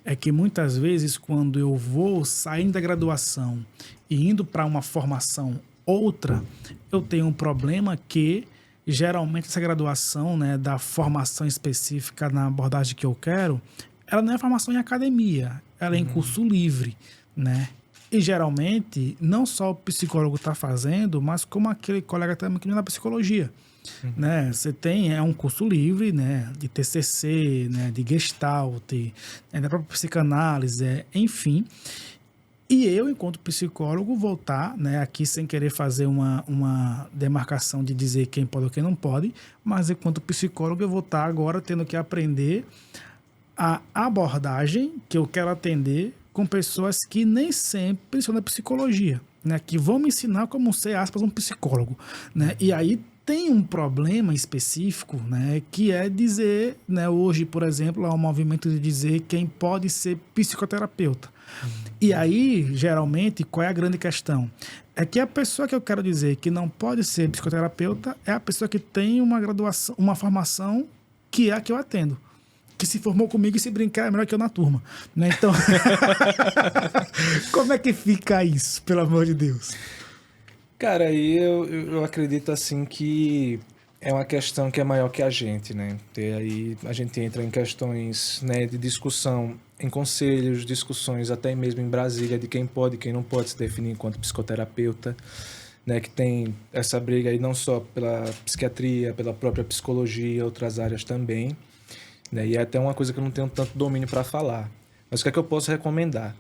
É que muitas vezes quando eu vou saindo da graduação e indo para uma formação outra, eu tenho um problema que geralmente essa graduação, né, da formação específica na abordagem que eu quero, ela não é formação em academia, ela é em curso livre, né? E geralmente não só o psicólogo está fazendo, mas como aquele colega também que não é da psicologia. Né? Você tem um curso livre, né, de TCC, né, de Gestalt, né, da própria psicanálise, enfim. E eu, enquanto psicólogo, vou estar, né, aqui sem querer fazer uma demarcação de dizer quem pode ou quem não pode, mas enquanto psicólogo eu vou estar agora tendo que aprender a abordagem que eu quero atender com pessoas que nem sempre são da psicologia, né, que vão me ensinar como ser, aspas, um psicólogo, né, e aí tem um problema específico, né, que é dizer, né, hoje, por exemplo, há um movimento de dizer quem pode ser psicoterapeuta. E aí, geralmente, qual é a grande questão? É que a pessoa que eu quero dizer que não pode ser psicoterapeuta é a pessoa que tem uma graduação, uma formação que é a que eu atendo. Que se formou comigo e se brincar é melhor que eu na turma. Né? Então, como é que fica isso, pelo amor de Deus? Cara, aí eu acredito assim que é uma questão que é maior que a gente, né? E aí a gente entra em questões, né, de discussão em conselhos, discussões até mesmo em Brasília de quem pode e quem não pode se definir enquanto psicoterapeuta, né, que tem essa briga aí não só pela psiquiatria, pela própria psicologia, outras áreas também, né, e é até uma coisa que eu não tenho tanto domínio para falar. Mas o que é que eu posso recomendar?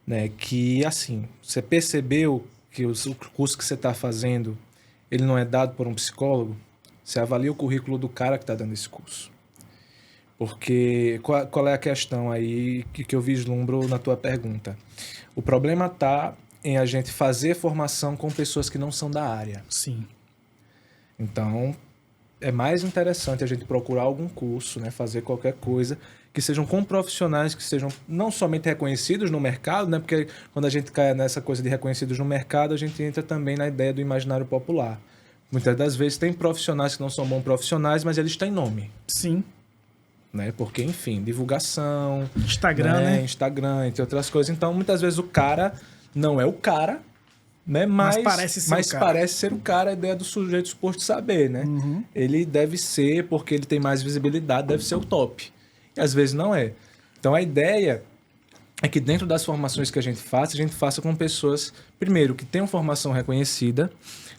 Né, que, assim, você percebeu que o curso que você está fazendo, ele não é dado por um psicólogo? Você avalia o currículo do cara que está dando esse curso. Porque qual é a questão aí que eu vislumbro na tua pergunta? O problema está em a gente fazer formação com pessoas que não são da área. Sim. Então, é mais interessante a gente procurar algum curso, né, fazer qualquer coisa que sejam com profissionais que sejam não somente reconhecidos no mercado, né, porque quando a gente cai nessa coisa de reconhecidos no mercado, a gente entra também na ideia do imaginário popular. Muitas das vezes tem profissionais que não são bons profissionais, mas eles têm nome. Sim. Né? Porque, enfim, divulgação... Instagram, né? Instagram, entre outras coisas. Então, muitas vezes o cara não é o cara, né? Mas parece ser o cara, a ideia do sujeito suposto saber, né? Uhum. Ele deve ser, porque ele tem mais visibilidade, deve ser o top. E às vezes não é. Então, a ideia é que dentro das formações que a gente faça com pessoas, primeiro, que tenham formação reconhecida,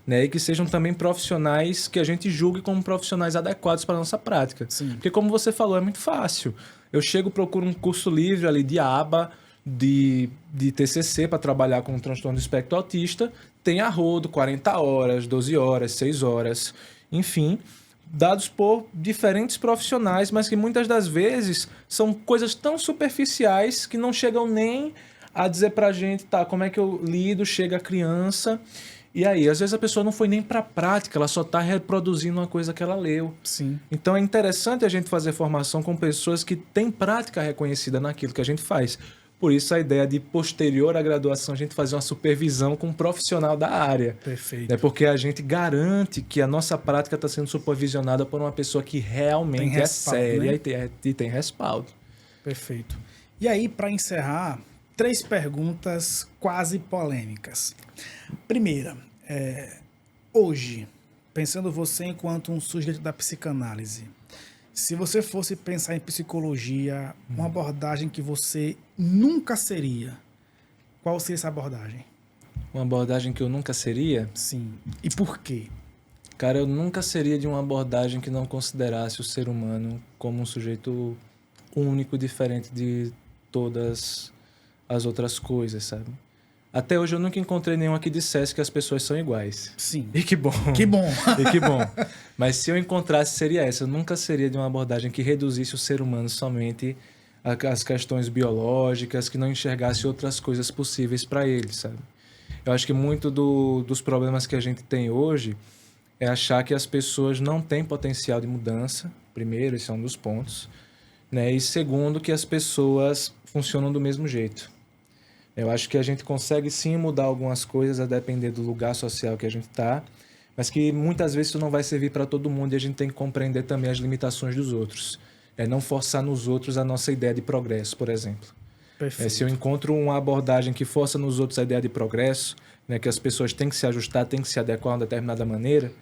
né, e que sejam também profissionais que a gente julgue como profissionais adequados para a nossa prática. Sim. Porque, como você falou, é muito fácil. Eu chego, procuro um curso livre ali de aba, de TCC para trabalhar com o transtorno do espectro autista, tem a rodo, 40 horas, 12 horas, 6 horas, enfim, dados por diferentes profissionais, mas que muitas das vezes são coisas tão superficiais que não chegam nem a dizer pra gente, tá, como é que eu lido, chega a criança... E aí, às vezes a pessoa não foi nem para a prática, ela só está reproduzindo uma coisa que ela leu. Sim. Então é interessante a gente fazer formação com pessoas que têm prática reconhecida naquilo que a gente faz. Por isso a ideia de, posterior à graduação, a gente fazer uma supervisão com um profissional da área. Perfeito. É porque a gente garante que a nossa prática está sendo supervisionada por uma pessoa que realmente é séria, né? e tem respaldo. Perfeito. E aí, para encerrar, 3 perguntas quase polêmicas. Primeira, hoje, pensando você enquanto um sujeito da psicanálise, se você fosse pensar em psicologia, uma abordagem que você nunca seria, qual seria essa abordagem? Uma abordagem que eu nunca seria? Sim. E por quê? Cara, eu nunca seria de uma abordagem que não considerasse o ser humano como um sujeito único, diferente de todas as outras coisas, sabe? Até hoje eu nunca encontrei nenhuma que dissesse que as pessoas são iguais. Sim. E que bom. Que bom. E que bom. Mas se eu encontrasse, seria essa. Eu nunca seria de uma abordagem que reduzisse o ser humano somente às questões biológicas, que não enxergasse outras coisas possíveis para ele, sabe? Eu acho que muito dos problemas que a gente tem hoje é achar que as pessoas não têm potencial de mudança. Primeiro, esse é um dos pontos. Né? E segundo, que as pessoas funcionam do mesmo jeito. Eu acho que a gente consegue sim mudar algumas coisas a depender do lugar social que a gente está, mas que muitas vezes isso não vai servir para todo mundo e a gente tem que compreender também as limitações dos outros. Não forçar nos outros a nossa ideia de progresso, por exemplo. Perfeito. Se eu encontro uma abordagem que força nos outros a ideia de progresso, né, que as pessoas têm que se ajustar, têm que se adequar a uma determinada maneira,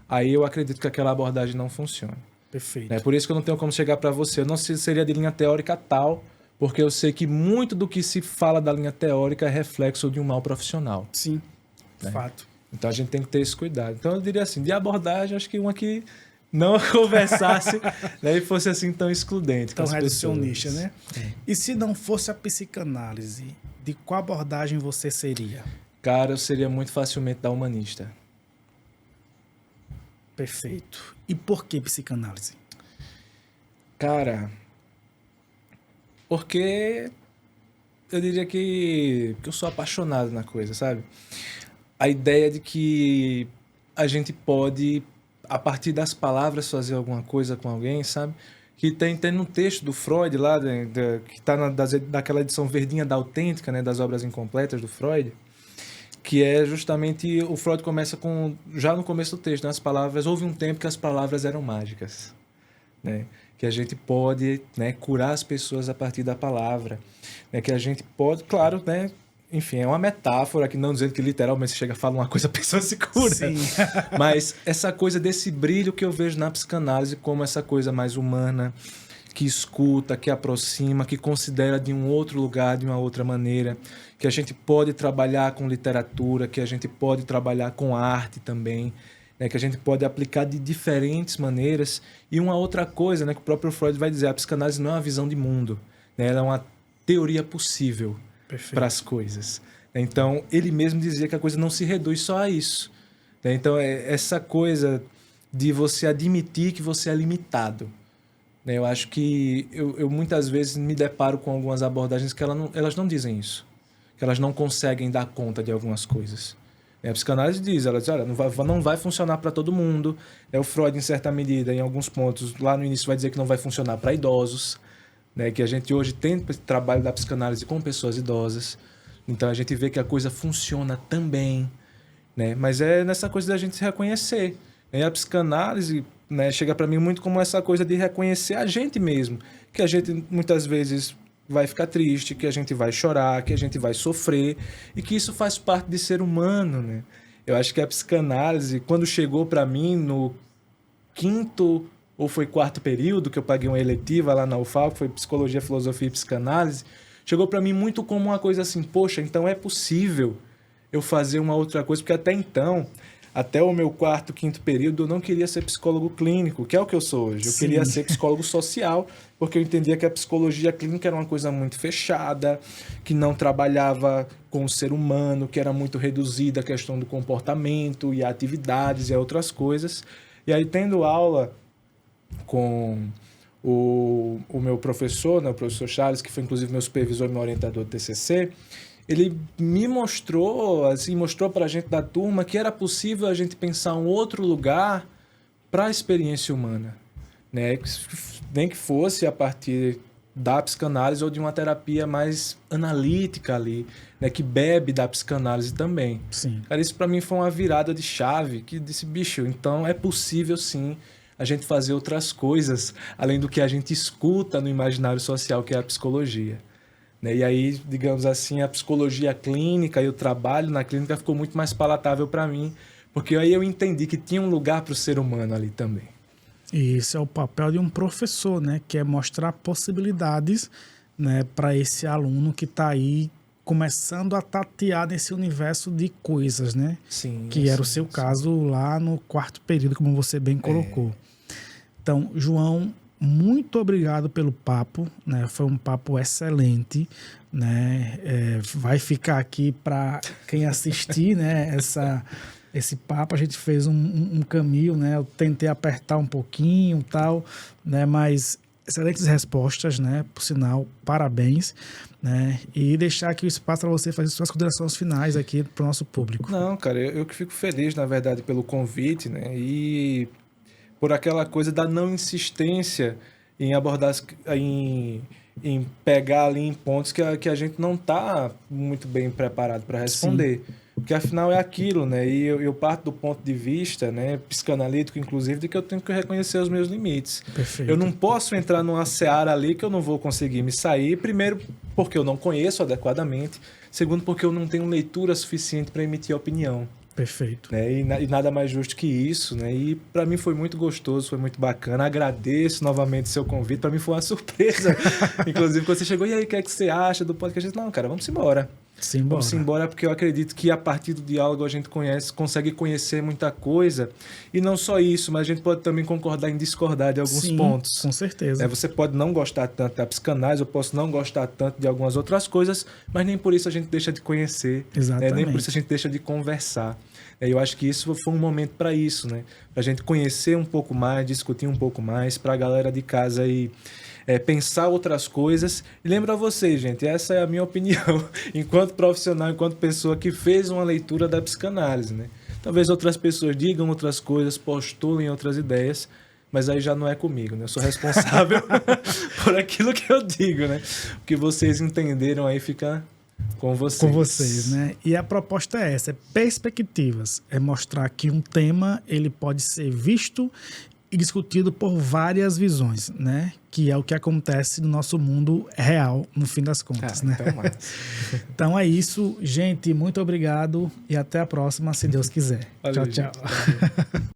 aí eu acredito que aquela abordagem não funciona. Perfeito. É por isso que eu não tenho como chegar para você. Eu não seria de linha teórica tal, porque eu sei que muito do que se fala da linha teórica é reflexo de um mal profissional. Sim, né? Fato. Então a gente tem que ter esse cuidado. Então eu diria assim, de abordagem, acho que uma que não conversasse né, e fosse assim tão excludente. Tão reducionista, né? E se não fosse a psicanálise, de qual abordagem você seria? Cara, eu seria muito facilmente da humanista. Perfeito. E por que psicanálise? Cara, porque eu diria que eu sou apaixonado na coisa, sabe? A ideia de que a gente pode, a partir das palavras, fazer alguma coisa com alguém, sabe? Que tem no texto do Freud lá, que está daquela edição verdinha da Autêntica, né, das obras incompletas do Freud, que é justamente, o Freud começa com, já no começo do texto, né, as palavras, houve um tempo que as palavras eram mágicas, né? Que a gente pode, né, curar as pessoas a partir da palavra, né, que a gente pode, claro, né, enfim, é uma metáfora, que não dizendo que literalmente você chega a falar uma coisa, a pessoa se cura. Sim. Mas essa coisa desse brilho que eu vejo na psicanálise como essa coisa mais humana, que escuta, que aproxima, que considera de um outro lugar, de uma outra maneira, que a gente pode trabalhar com literatura, que a gente pode trabalhar com arte também, né, que a gente pode aplicar de diferentes maneiras. E uma outra coisa, né, que o próprio Freud vai dizer, a psicanálise não é uma visão de mundo, né, ela é uma teoria possível para as coisas. Então, ele mesmo dizia que a coisa não se reduz só a isso. Né? Então, é essa coisa de você admitir que você é limitado. Né? Eu acho que eu muitas vezes me deparo com algumas abordagens que elas não dizem isso, que elas não conseguem dar conta de algumas coisas. A psicanálise diz, ela diz, olha, não vai funcionar para todo mundo. O Freud, em certa medida, em alguns pontos, lá no início vai dizer que não vai funcionar para idosos, né? Que a gente hoje tem trabalho da psicanálise com pessoas idosas, então a gente vê que a coisa funciona também, né? Mas é nessa coisa da gente se reconhecer. E a psicanálise, né, chega para mim muito como essa coisa de reconhecer a gente mesmo, que a gente muitas vezes vai ficar triste, que a gente vai chorar, que a gente vai sofrer e que isso faz parte de ser humano, né? Eu acho que a psicanálise, quando chegou para mim no 5º ou foi 4º período, que eu paguei uma eletiva lá na UFAL, que foi Psicologia, Filosofia e Psicanálise, chegou para mim muito como uma coisa assim, poxa, então é possível eu fazer uma outra coisa, porque até então, até o meu 4º, 5º período, eu não queria ser psicólogo clínico, que é o que eu sou hoje. Eu queria ser psicólogo social, porque eu entendia que a psicologia clínica era uma coisa muito fechada, que não trabalhava com o ser humano, que era muito reduzida a questão do comportamento e atividades e outras coisas. E aí, tendo aula com o meu professor, né, o professor Charles, que foi inclusive meu supervisor e meu orientador do TCC, ele me mostrou, assim, mostrou para a gente da turma que era possível a gente pensar um outro lugar para a experiência humana, né? Nem que fosse a partir da psicanálise ou de uma terapia mais analítica ali, né? Que bebe da psicanálise também. Sim. Cara, isso para mim foi uma virada de chave que disse, bicho, então é possível sim a gente fazer outras coisas além do que a gente escuta no imaginário social, que é a psicologia. E aí, digamos assim, a psicologia clínica e o trabalho na clínica ficou muito mais palatável para mim, porque aí eu entendi que tinha um lugar para o ser humano ali também. E esse é o papel de um professor, né? Que é mostrar possibilidades, né, para esse aluno que está aí começando a tatear nesse universo de coisas, né? Sim. Que era o seu caso lá no 4º período, como você bem colocou. Então, João, muito obrigado pelo papo, né? Foi um papo excelente, né? Vai ficar aqui para quem assistir, né? Esse papo, a gente fez um caminho, né? Eu tentei apertar um pouquinho e tal, né? Mas excelentes respostas, né? Por sinal, parabéns, né? E deixar aqui o espaço para você fazer suas considerações finais aqui para o nosso público. Não, cara, eu que fico feliz, na verdade, pelo convite, né? E por aquela coisa da não insistência em abordar, em pegar ali em pontos que a gente não está muito bem preparado para responder. Sim. Porque afinal é aquilo, né? E eu parto do ponto de vista, né, psicanalítico, inclusive, de que eu tenho que reconhecer os meus limites. Perfeito. Eu não posso entrar numa seara ali que eu não vou conseguir me sair. Primeiro, porque eu não conheço adequadamente. Segundo, porque eu não tenho leitura suficiente para emitir opinião. Perfeito. Né? E nada mais justo que isso, né? E para mim foi muito gostoso, foi muito bacana. Agradeço novamente o seu convite. Para mim foi uma surpresa. Inclusive, quando você chegou, e aí, o que é que você acha do podcast? Não, cara, vamos embora. Vamos embora, porque eu acredito que a partir do diálogo a gente consegue conhecer muita coisa. E não só isso, mas a gente pode também concordar em discordar de alguns pontos. Com certeza. Você pode não gostar tanto da psicanálise, eu posso não gostar tanto de algumas outras coisas, mas nem por isso a gente deixa de conhecer. Exatamente. Nem por isso a gente deixa de conversar. Eu acho que isso foi um momento para isso, né? Para a gente conhecer um pouco mais, discutir um pouco mais, para a galera de casa aí pensar outras coisas. E lembro a vocês, gente, essa é a minha opinião, enquanto profissional, enquanto pessoa que fez uma leitura da psicanálise, né? Talvez outras pessoas digam outras coisas, postulem outras ideias, mas aí já não é comigo, né? Eu sou responsável por aquilo que eu digo, né? O que vocês entenderam aí fica com vocês. Com vocês, né? E a proposta é essa, é perspectivas, é mostrar que um tema ele pode ser visto e discutido por várias visões, né? Que é o que acontece no nosso mundo real, no fim das contas, né? Então é isso, gente. Muito obrigado e até a próxima, se Deus quiser. Valeu, tchau, tchau. Gente.